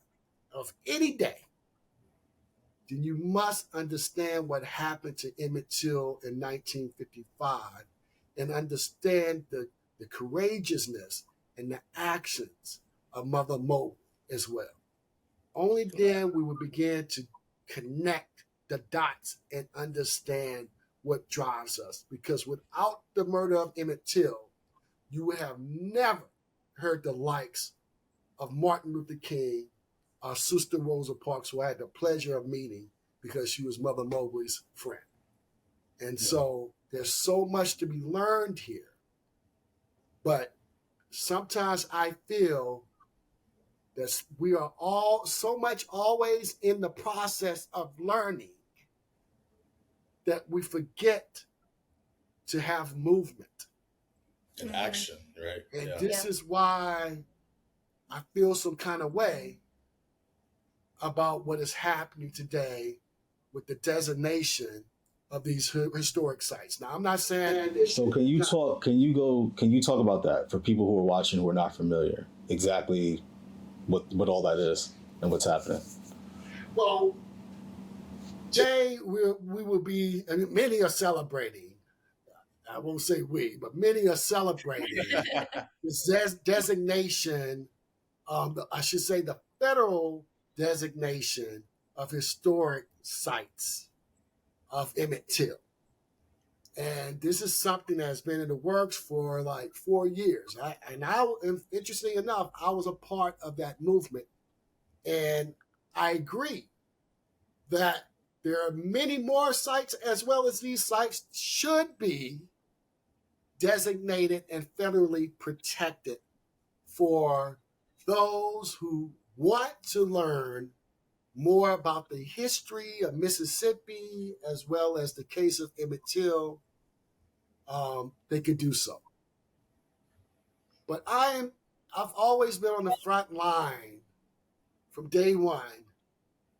of any day, then you must understand what happened to Emmett Till in 1955 and understand the courageousness and the actions of Mother Mobley as well. Only then we will begin to connect the dots and understand what drives us. Because without the murder of Emmett Till, you would have never heard the likes of Martin Luther King or Sister Rosa Parks, who I had the pleasure of meeting because she was Mother Mobley's friend. And so there's so much to be learned here. But sometimes I feel that we are all so much always in the process of learning that we forget to have movement. In action, right? And Yeah. this is why I feel some kind of way about what is happening today with the designation of these historic sites. Now, I'm not saying that So can you talk? Can you talk about that for people who are watching who are not familiar? Exactly what all that is and what's happening. Well, Jay, we will be, I mean, many are celebrating. I won't say we, but many are celebrating this designation, I should say the federal designation of historic sites of Emmett Till. And this is something that's been in the works for like 4 years. Interesting enough, I was a part of that movement. And I agree that there are many more sites, as well as these sites should be designated and federally protected for those who want to learn more about the history of Mississippi, as well as the case of Emmett Till. They could do so. But I've always been on the front line from day one,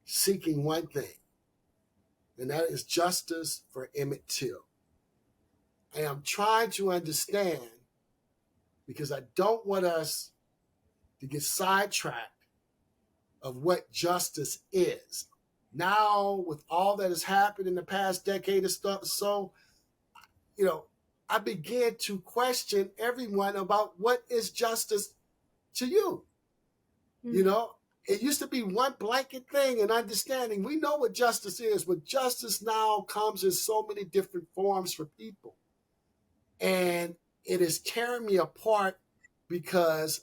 seeking one thing, and that is justice for Emmett Till. I am trying to understand, because I don't want us to get sidetracked of what justice is. Now, with all that has happened in the past decade or so, I began to question everyone about what is justice to you. Mm-hmm. It used to be one blanket thing and understanding. We know what justice is, but justice now comes in so many different forms for people. And it is tearing me apart because,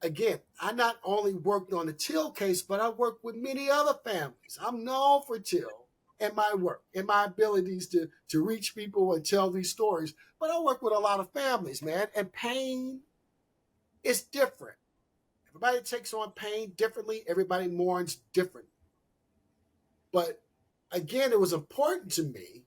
again, I not only worked on the Till case, but I worked with many other families. I'm known for Till and my work and my abilities to reach people and tell these stories. But I work with a lot of families, man, and pain is different. Everybody takes on pain differently. Everybody mourns differently. But again, it was important to me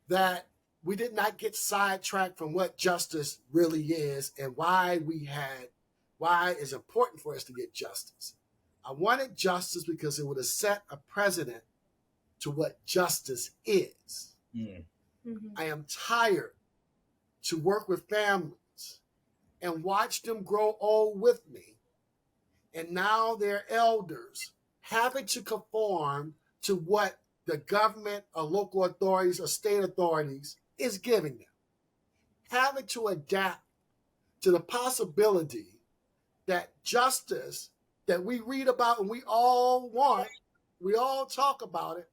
that we did not get sidetracked from what justice really is and why it's important for us to get justice. I wanted justice because it would have set a precedent to what justice is. Mm-hmm. I am tired to work with families and watch them grow old with me. And now they're elders having to conform to what the government or local authorities or state authorities is giving them. Having to adapt to the possibility that justice that we read about and we all want, we all talk about it,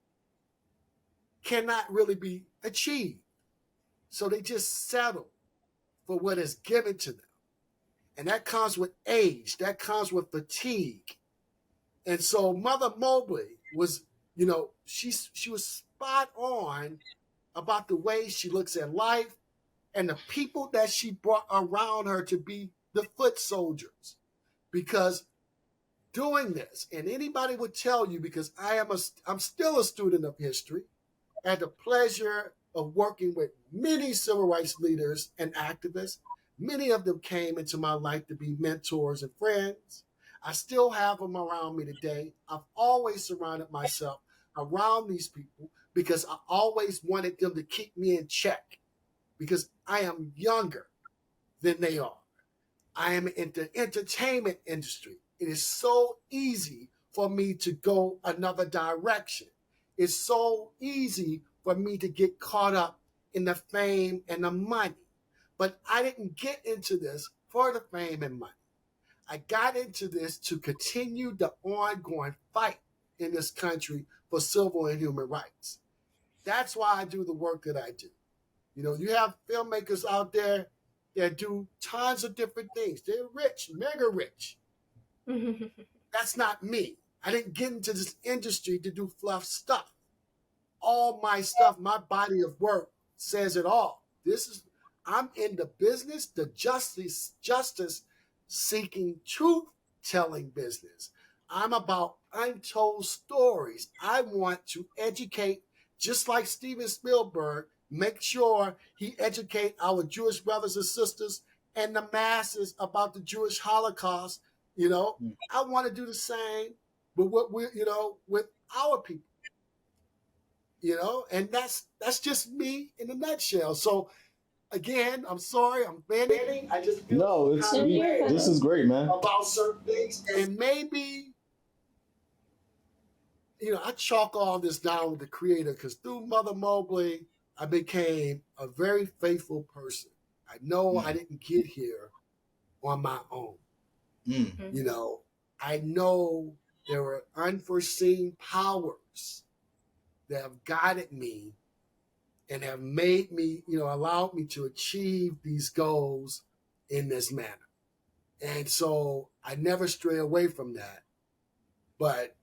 cannot really be achieved. So they just settle for what is given to them. And that comes with age. That comes with fatigue. And so Mother Mobley was, she was spot on about the way she looks at life and the people that she brought around her to be the foot soldiers. Because doing this, and anybody would tell you, because I'm still a student of history, I had the pleasure of working with many civil rights leaders and activists. Many of them came into my life to be mentors and friends. I still have them around me today. I've always surrounded myself around these people because I always wanted them to keep me in check because I am younger than they are. I am in the entertainment industry. It is so easy for me to go another direction. It's so easy for me to get caught up in the fame and the money. But I didn't get into this for the fame and money. I got into this to continue the ongoing fight in this country for civil and human rights. That's why I do the work that I do. You have filmmakers out there that do tons of different things. They're rich, mega rich. That's not me. I didn't get into this industry to do fluff stuff. All my stuff, my body of work says it all. I'm in the business, the justice seeking, truth telling business. I'm about untold stories. I want to educate, just like Steven Spielberg, make sure he educate our Jewish brothers and sisters and the masses about the Jewish Holocaust. I want to do the same, but with our people. And that's just me in a nutshell. So again, I'm sorry, I'm venting. I just feel No, this is great, man. about certain things, and maybe I chalk all this down with the Creator because through Mother Mobley, I became a very faithful person. I know I didn't get here on my own. I know there were unforeseen powers that have guided me and have made me, allowed me to achieve these goals in this manner. And so I never stray away from that. But,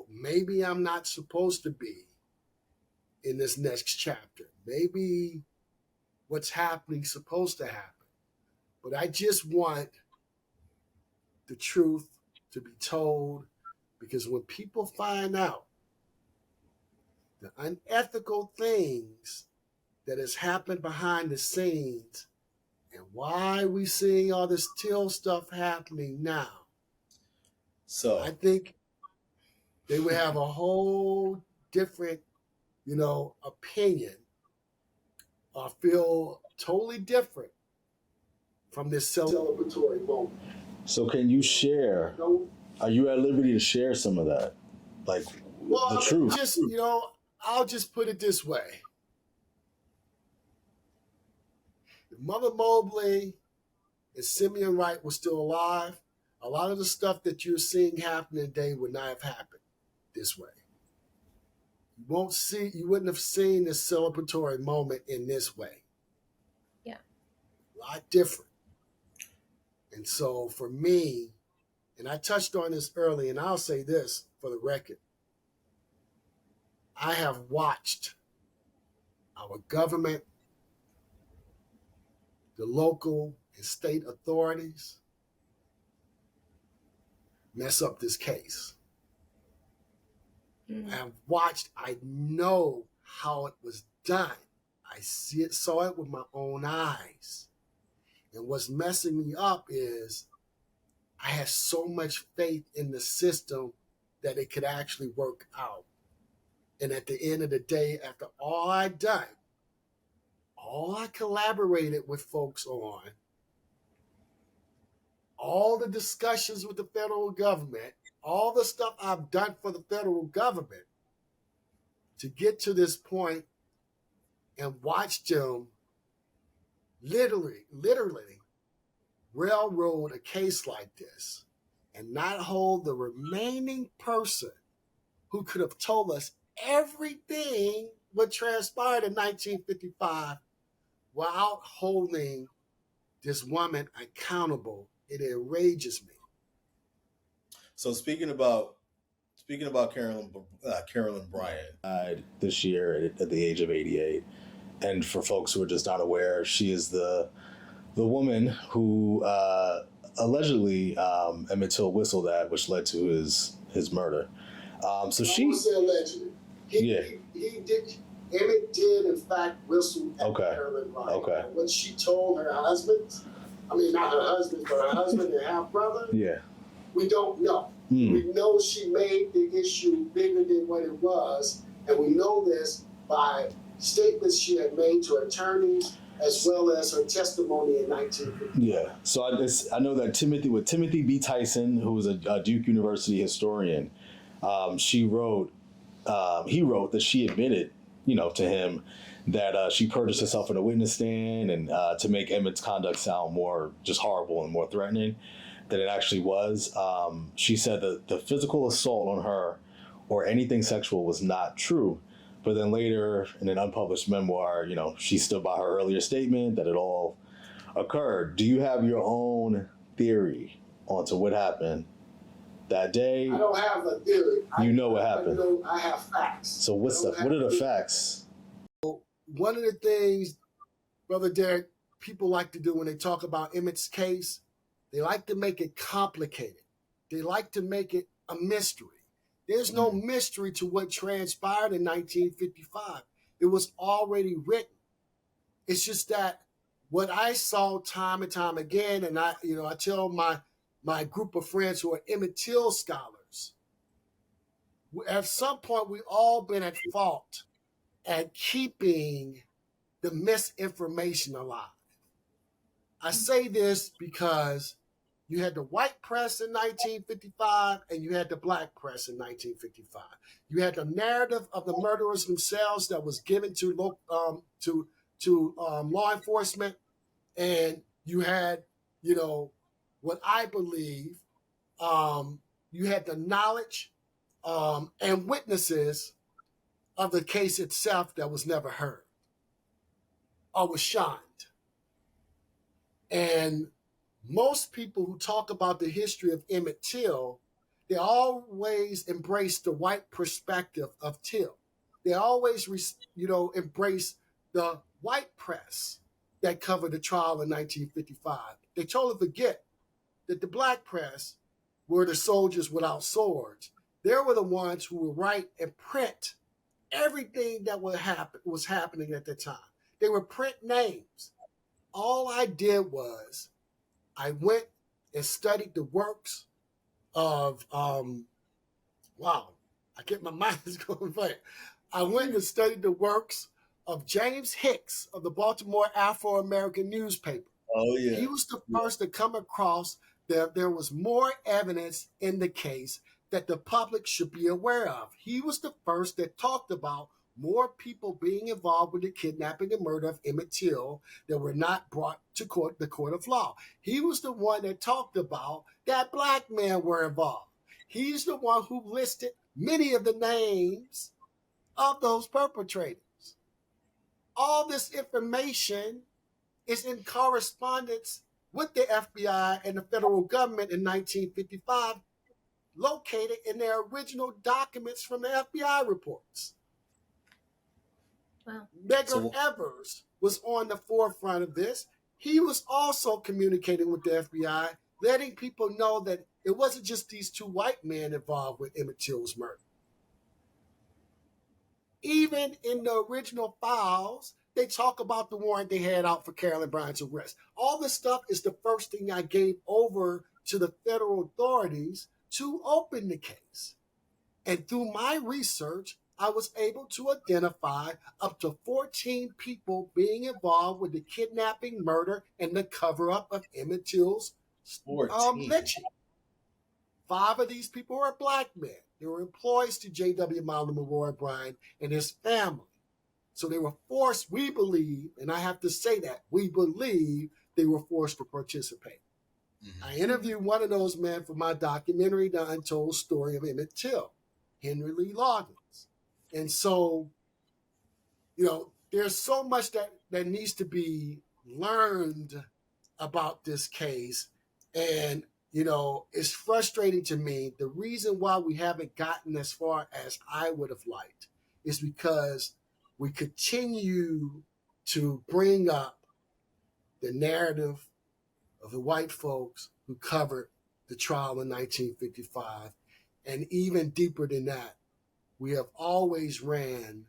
maybe I'm not supposed to be in this next chapter. Maybe what's happening is supposed to happen. But I just want the truth to be told, because when people find out the unethical things that has happened behind the scenes and why we seeing all this Till stuff happening now, So I think they would have a whole different, opinion or feel totally different from this celebratory moment. So can you share? Are you at liberty to share some of that, like the truth? Just I'll just put it this way: if Mother Mobley and Simeon Wright were still alive, a lot of the stuff that you're seeing happening today would not have happened this way. You wouldn't have seen this celebratory moment in this way. Yeah. A lot different. And so for me, and I touched on this early, and I'll say this for the record, I have watched our government, the local and state authorities mess up this case. I know how it was done. I saw it with my own eyes. And what's messing me up is I had so much faith in the system that it could actually work out. And at the end of the day, after all I'd done, all I collaborated with folks on, all the discussions with the federal government, all the stuff I've done for the federal government to get to this point and watch them literally railroad a case like this and not hold the remaining person who could have told us everything what transpired in 1955 without holding this woman accountable. It enrages me. So speaking about Carolyn Bryant died this year at the age of 88, and for folks who are just not aware, she is the woman who allegedly Emmett Till whistled at, which led to his murder. So I she, won't say allegedly. Yeah. He did. Emmett did, in fact, whistle at Okay. Carolyn Bryant. Okay. And what she told her husband, I mean, not her husband, but her husband and half brother, yeah, we don't know. We know she made the issue bigger than what it was, and we know this by statements she had made to attorneys as well as her testimony in 1950. yeah. So I know that Timothy B. Tyson, who was a Duke University historian, he wrote that she admitted, to him that she perjured herself in a witness stand and to make Emmett's conduct sound more just horrible and more threatening than it actually was. She said that the physical assault on her or anything sexual was not true. But then later in an unpublished memoir, she stood by her earlier statement that it all occurred. Do you have your own theory onto what happened that day? I don't have a theory. You know what happened. I have facts. So what are the facts? One of the things, Brother Derek, people like to do when they talk about Emmett's case, they like to make it complicated. They like to make it a mystery. There's no mystery to what transpired in 1955. It was already written. It's just that what I saw time and time again, and I tell my group of friends who are Emmett Till scholars, at some point we all been at fault at keeping the misinformation alive. I say this because you had the white press in 1955 and you had the black press in 1955. You had the narrative of the murderers themselves that was given to law enforcement, and you had, what I believe, you had the knowledge and witnesses of the case itself that was never heard or was shunned. And most people who talk about the history of Emmett Till, they always embrace the white perspective of Till. They always, embrace the white press that covered the trial in 1955. They totally forget that the black press were the soldiers without swords. They were the ones who would write and print everything that was happening at the time. They would print names. All I did was I went and studied the works of, wow, I get my mind is going back. I went and studied the works of James Hicks of the Baltimore Afro-American newspaper. Oh, yeah. He was the first to come across that there was more evidence in the case that the public should be aware of. He was the first that talked about more people being involved with the kidnapping and murder of Emmett Till that were not brought to court, the court of law. He was the one that talked about that black men were involved. He's the one who listed many of the names of those perpetrators. All this information is in correspondence with the FBI and the federal government in 1955, located in their original documents from the FBI reports. Wow. Medgar Evers was on the forefront of this. He was also communicating with the FBI, letting people know that it wasn't just these two white men involved with Emmett Till's murder. Even in the original files, they talk about the warrant they had out for Carolyn Bryant's arrest. All this stuff is the first thing I gave over to the federal authorities to open the case. And through my research, I was able to identify up to 14 people being involved with the kidnapping, murder, and the cover-up of Emmett Till's lynching. 5 of these people were black men. They were employees to J.W. Marlon Roy Bryant and his family. So they were forced, we believe, and I have to say that, we believe they were forced to participate. Mm-hmm. I interviewed one of those men for my documentary, The Untold Story of Emmett Till, Henry Lee Loggins. And so, there's so much that needs to be learned about this case. And, it's frustrating to me. The reason why we haven't gotten as far as I would have liked is because we continue to bring up the narrative of the white folks who covered the trial in 1955. And even deeper than that, we have always ran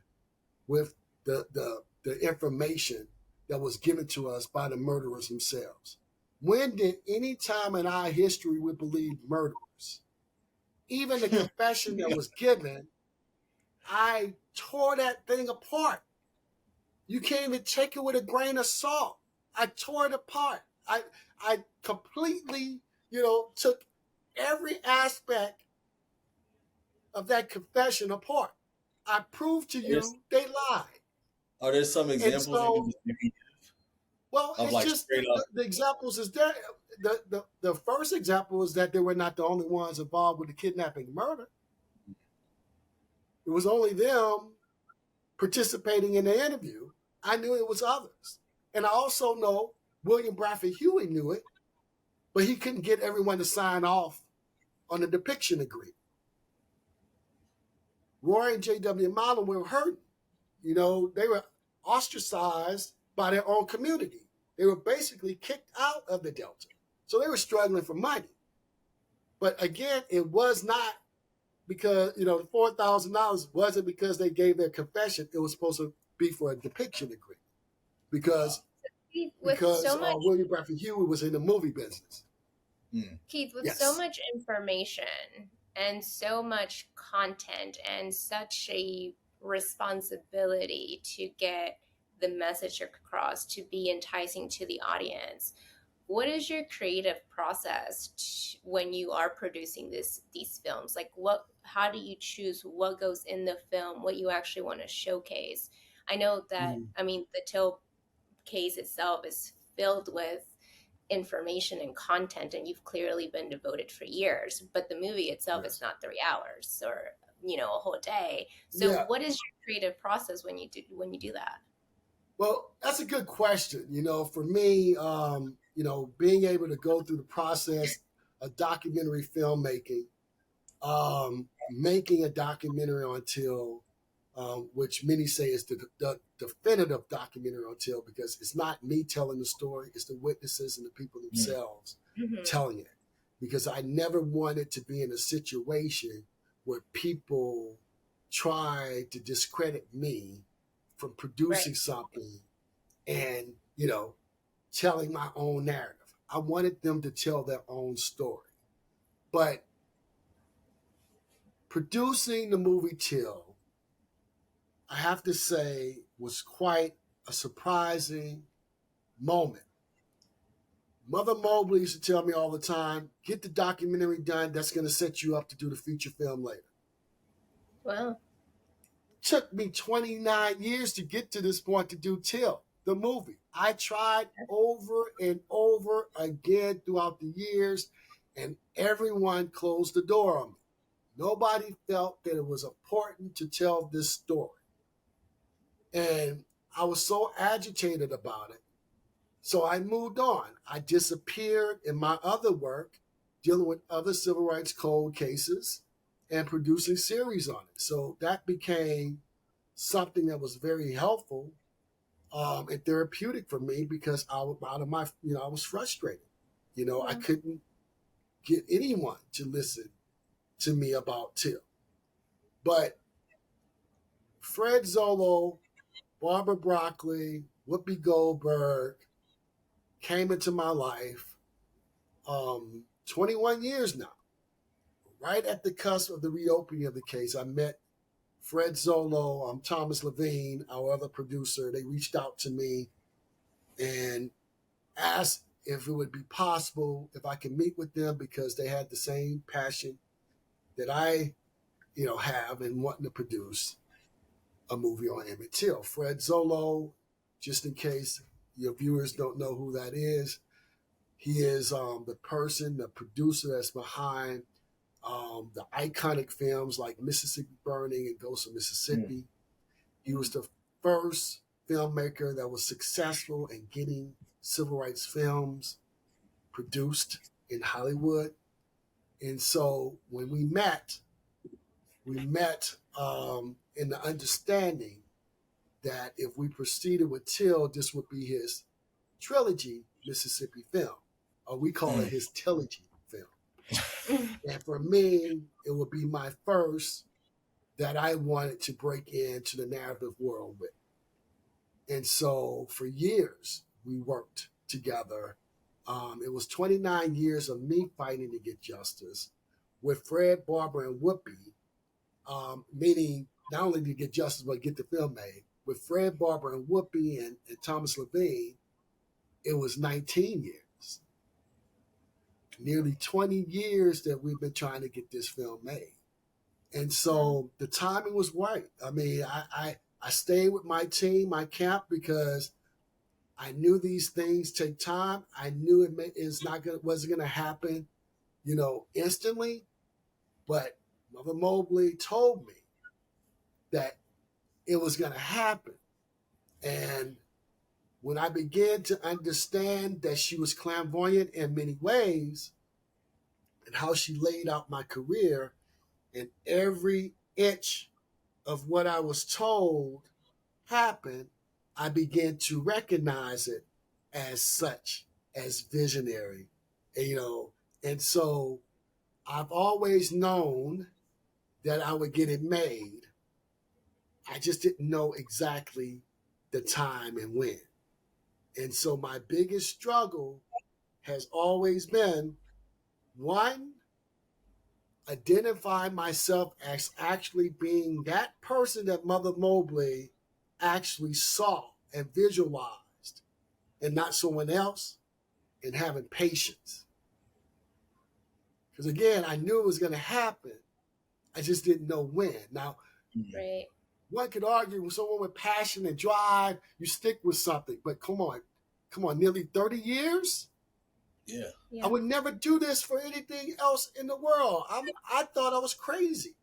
with the information that was given to us by the murderers themselves. When did any time in our history we believe murderers? Even the confession that was given, I tore that thing apart. You can't even take it with a grain of salt. I tore it apart. I completely, took every aspect of that confession apart. I proved to Yes. you they lied. Are there some And examples you so, can just give well, of it's like just straight up? the examples is there. The first example is that they were not the only ones involved with the kidnapping and murder. It was only them participating in the interview. I knew it was others. And I also know William Bradford Huey knew it, but he couldn't get everyone to sign off on the depiction agreement. Roy and J.W. Marlin were hurting. They were ostracized by their own community. They were basically kicked out of the Delta. So they were struggling for money. But again, it was not because, the $4,000 wasn't because they gave their confession. It was supposed to be for a depiction agreement. Because With so much, William Bradford Huey was in the movie business. Keith, with Yes. so much information and so much content and such a responsibility to get the message across, to be enticing to the audience, what is your creative process when you are producing these films? Like, how do you choose what goes in the film, what you actually want to showcase? I know that, the Till case itself is filled with information and content, and you've clearly been devoted for years, but the movie itself is not 3 hours or a whole day. So what is your creative process when you do that? Well, that's a good question. For me, being able to go through the process of documentary filmmaking, making a documentary on Till, which many say is the definitive documentary on Till, because it's not me telling the story, it's the witnesses and the people themselves telling it. Because I never wanted to be in a situation where people try to discredit me from producing something and, telling my own narrative. I wanted them to tell their own story. But producing the movie Till, I have to say, was quite a surprising moment. Mother Mobley used to tell me all the time, get the documentary done, that's going to set you up to do the feature film later. Wow. Took me 29 years to get to this point to do Till, the movie. I tried over and over again throughout the years, and everyone closed the door on me. Nobody felt that it was important to tell this story. And I was so agitated about it. So I moved on. I disappeared in my other work, dealing with other civil rights code cases and producing series on it. So that became something that was very helpful and therapeutic for me, because I was frustrated. I couldn't get anyone to listen to me about Till. But Fred Zollo, Barbara Broccoli, Whoopi Goldberg came into my life 21 years now. Right at the cusp of the reopening of the case, I met Fred Zollo, Thomas Levine, our other producer. They reached out to me and asked if it would be possible if I could meet with them, because they had the same passion that I, have in wanting to produce a movie on Emmett Till. Fred Zollo, just in case your viewers don't know who that is, he is the producer that's behind the iconic films like Mississippi Burning and Ghost of Mississippi. He was the first filmmaker that was successful in getting civil rights films produced in Hollywood. And so when we met in the understanding that if we proceeded with Till, this would be his trilogy Mississippi film, or we call it his trilogy film. And for me, it would be my first that I wanted to break into the narrative world with. And so for years, we worked together. It was 29 years of me fighting to get justice with Fred, Barbara, and Whoopi, meaning not only to get justice, but get the film made. With Fred, Barbara, and Whoopi and Thomas Levine, it was 19 years. Nearly 20 years that we've been trying to get this film made. And so the timing was right. I mean, I stayed with my team, my camp, because I knew these things take time. I knew wasn't gonna happen, instantly. But Mother Mobley told me that it was gonna happen. And when I began to understand that she was clairvoyant in many ways, and how she laid out my career, and every inch of what I was told happened, I began to recognize it as such, as visionary, and so I've always known that I would get it made. I just didn't know exactly the time and when. And so my biggest struggle has always been, one, identify myself as actually being that person that Mother Mobley actually saw and visualized, and not someone else, and having patience. Because again, I knew it was going to happen. I just didn't know when. Now, Right. one could argue with someone with passion and drive, you stick with something. But come on, nearly 30 years? Yeah. I would never do this for anything else in the world. I thought I was crazy,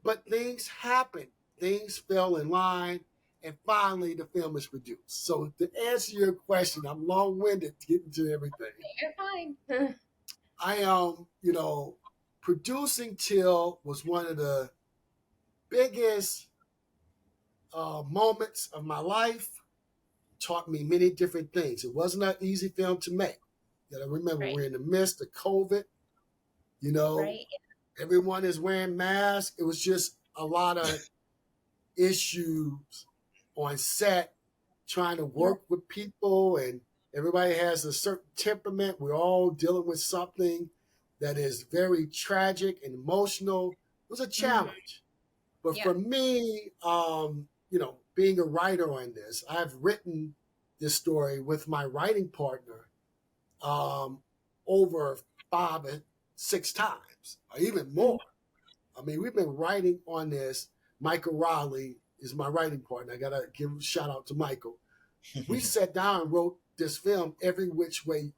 But things happened. Things fell in line, and finally the film is produced. So to answer your question, I'm long-winded to get into everything. You're fine. Producing Till was one of the biggest moments of my life. Taught me many different things. It wasn't an easy film to make. You gotta remember, Right. we're in the midst of COVID. Right. Everyone is wearing masks. It was just a lot of issues on set, trying to work with people, and everybody has a certain temperament. We're all dealing with something that is very tragic and emotional. It was a challenge. But for me, being a writer on this, I've written this story with my writing partner over 5 or 6 times, or even more. I mean, we've been writing on this. Michael Raleigh is my writing partner. I got to give a shout out to Michael. We sat down and wrote this film every which way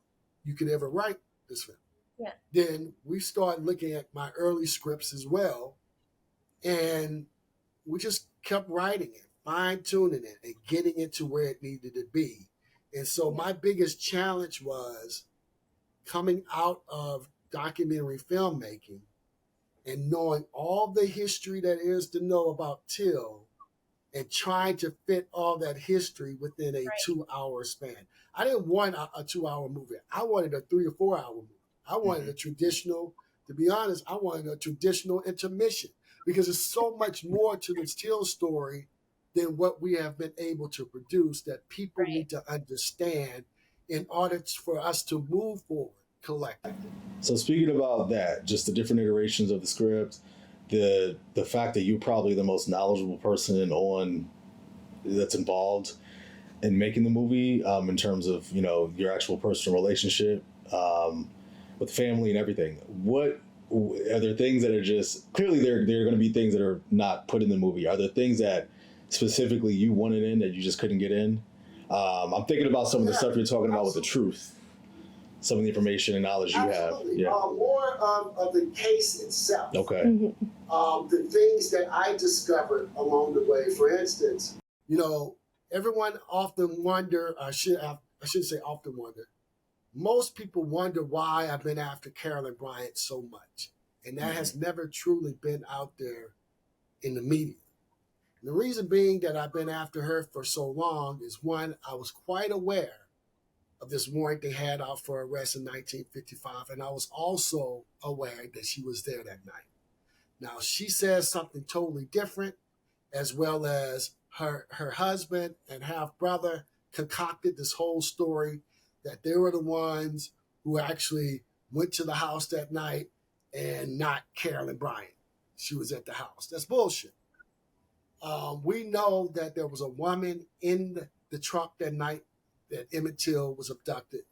you could ever write this film. Yeah. Then we started looking at my early scripts as well, and we just kept writing it, fine-tuning it, and getting it to where it needed to be. And so my biggest challenge was coming out of documentary filmmaking and knowing all the history that is to know about Till, and trying to fit all that history within a 2-hour span. I didn't want a 2-hour movie. I wanted a 3 or 4 hour movie. I wanted a traditional, to be honest, I wanted a traditional intermission, because there's so much more to this Till story than what we have been able to produce that people need to understand in order for us to move forward collectively. So speaking about that, just the different iterations of the script, the fact that you're probably the most knowledgeable person that's involved in making the movie, in terms of your actual personal relationship with family and everything. What are there things that are just clearly there are going to be things that are not put in the movie? Are there things that specifically you wanted in that you just couldn't get in? I'm thinking about some of the stuff you're talking about with the truth, some of the information and knowledge you have. Yeah. More of the case itself. Okay. The things that I discovered along the way. For instance, everyone often wonder, I should say often wonder, most people wonder why I've been after Carolyn Bryant so much. And that has never truly been out there in the media. And the reason being that I've been after her for so long is, one, I was quite aware of this warrant they had out for arrest in 1955. And I was also aware that she was there that night. Now, she says something totally different, as well as her husband and half brother concocted this whole story that they were the ones who actually went to the house that night and not Carolyn Bryant. She was at the house. That's bullshit. We know that there was a woman in the truck that night that Emmett Till was abducted,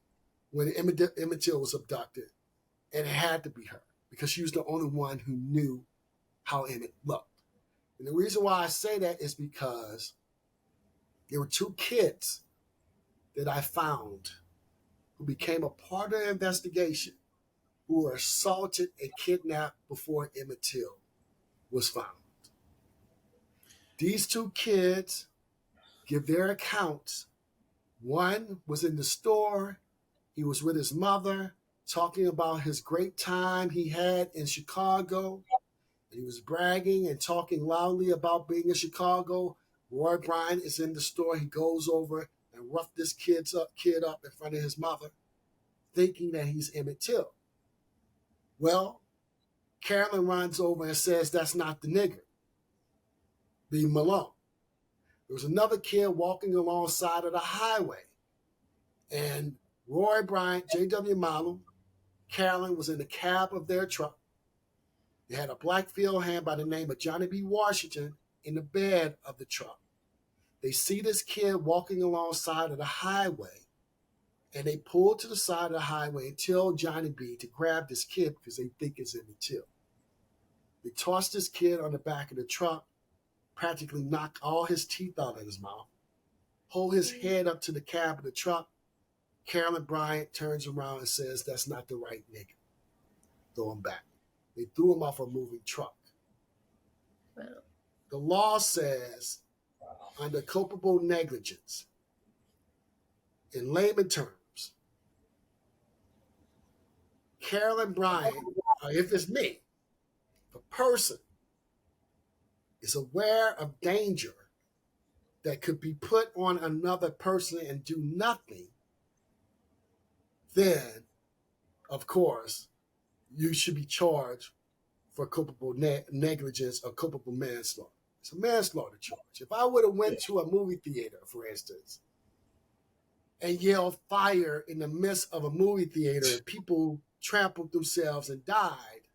when Emmett Till was abducted, and it had to be her because she was the only one who knew how Emmett looked. And the reason why I say that is because there were two kids that I found who became a part of the investigation who were assaulted and kidnapped before Emmett Till was found. These two kids give their accounts. One was in the store. He was with his mother talking about his great time he had in Chicago. And he was bragging and talking loudly about being in Chicago. Roy Bryant is in the store. He goes over and roughed this kid up in front of his mother, thinking that he's Emmett Till. Well, Carolyn runs over and says that's not the nigger. Leave him alone. There was another kid walking alongside of the highway, and Roy Bryant, J.W. Malum, Carolyn was in the cab of their truck. They had a black field hand by the name of Johnny B. Washington in the bed of the truck. They see this kid walking alongside of the highway, and they pull to the side of the highway and tell Johnny B. to grab this kid because they think it's Emmett Till. They toss this kid on the back of the truck, practically knock all his teeth out of his mouth, hold his head up to the cab of the truck. Carolyn Bryant turns around and says, that's not the right nigga. Throw him back. They threw him off a moving truck. Wow. The law says, under culpable negligence, in layman terms, Carolyn Bryant, or if it's me, if a person is aware of danger that could be put on another person and do nothing, then, of course, you should be charged for culpable negligence or culpable manslaughter. It's a manslaughter charge. If I would have went to a movie theater, for instance, and yelled fire in the midst of a movie theater and people trampled themselves and died,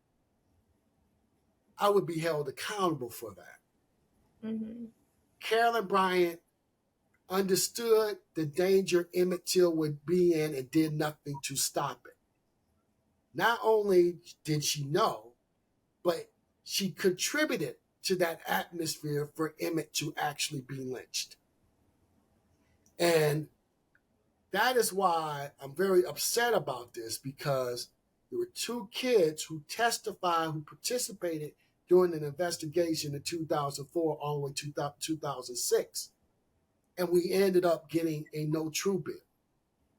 I would be held accountable for that. Mm-hmm. Carolyn Bryant understood the danger Emmett Till would be in and did nothing to stop it. Not only did she know, but she contributed to that atmosphere for Emmett to actually be lynched. And that is why I'm very upset about this, because there were two kids who testified, who participated during an investigation in 2004 all the way to 2006. And we ended up getting a no true bill.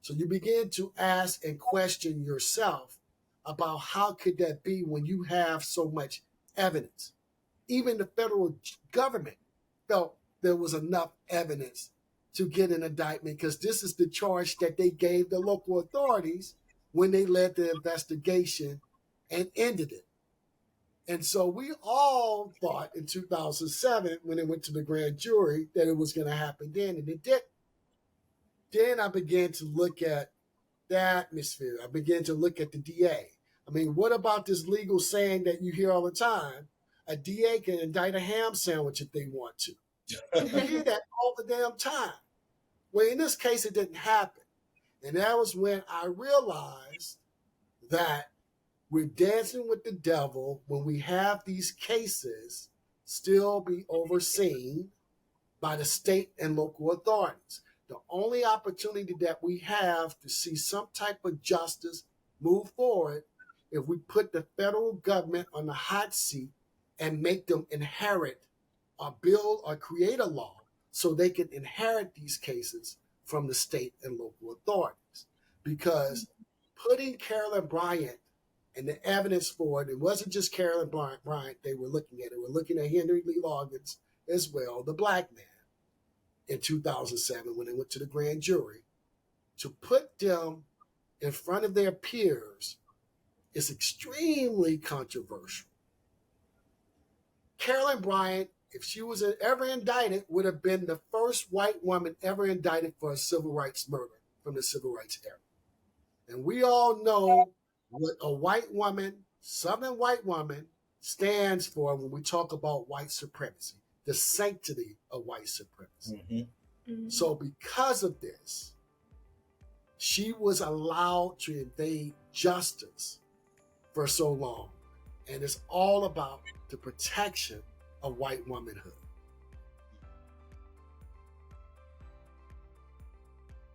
So you begin to ask and question yourself about how could that be when you have so much evidence. Even the federal government felt there was enough evidence to get an indictment, because this is the charge that they gave the local authorities when they led the investigation and ended it. And so we all thought in 2007, when it went to the grand jury, that it was going to happen then, and it didn't. Then I began to look at the atmosphere. I began to look at the DA. I mean, what about this legal saying that you hear all the time? A DA can indict a ham sandwich if they want to. You hear that all the damn time. Well, in this case, it didn't happen. And that was when I realized that we're dancing with the devil when we have these cases still be overseen by the state and local authorities. The only opportunity that we have to see some type of justice move forward if we put the federal government on the hot seat and make them inherit or build or create a law so they can inherit these cases from the state and local authorities. Because putting Carolyn Bryant and the evidence for it wasn't just Carolyn Bryant they were looking at. They were looking at Henry Lee Loggins as well, the black man, in 2007 when they went to the grand jury. To put them in front of their peers is extremely controversial. Carolyn Bryant, if she was ever indicted, would have been the first white woman ever indicted for a civil rights murder from the civil rights era. And we all know what a white woman, Southern white woman, stands for when we talk about white supremacy, the sanctity of white supremacy. Mm-hmm. Mhm. So because of this, she was allowed to evade justice for so long. And it's all about the protection of white womanhood.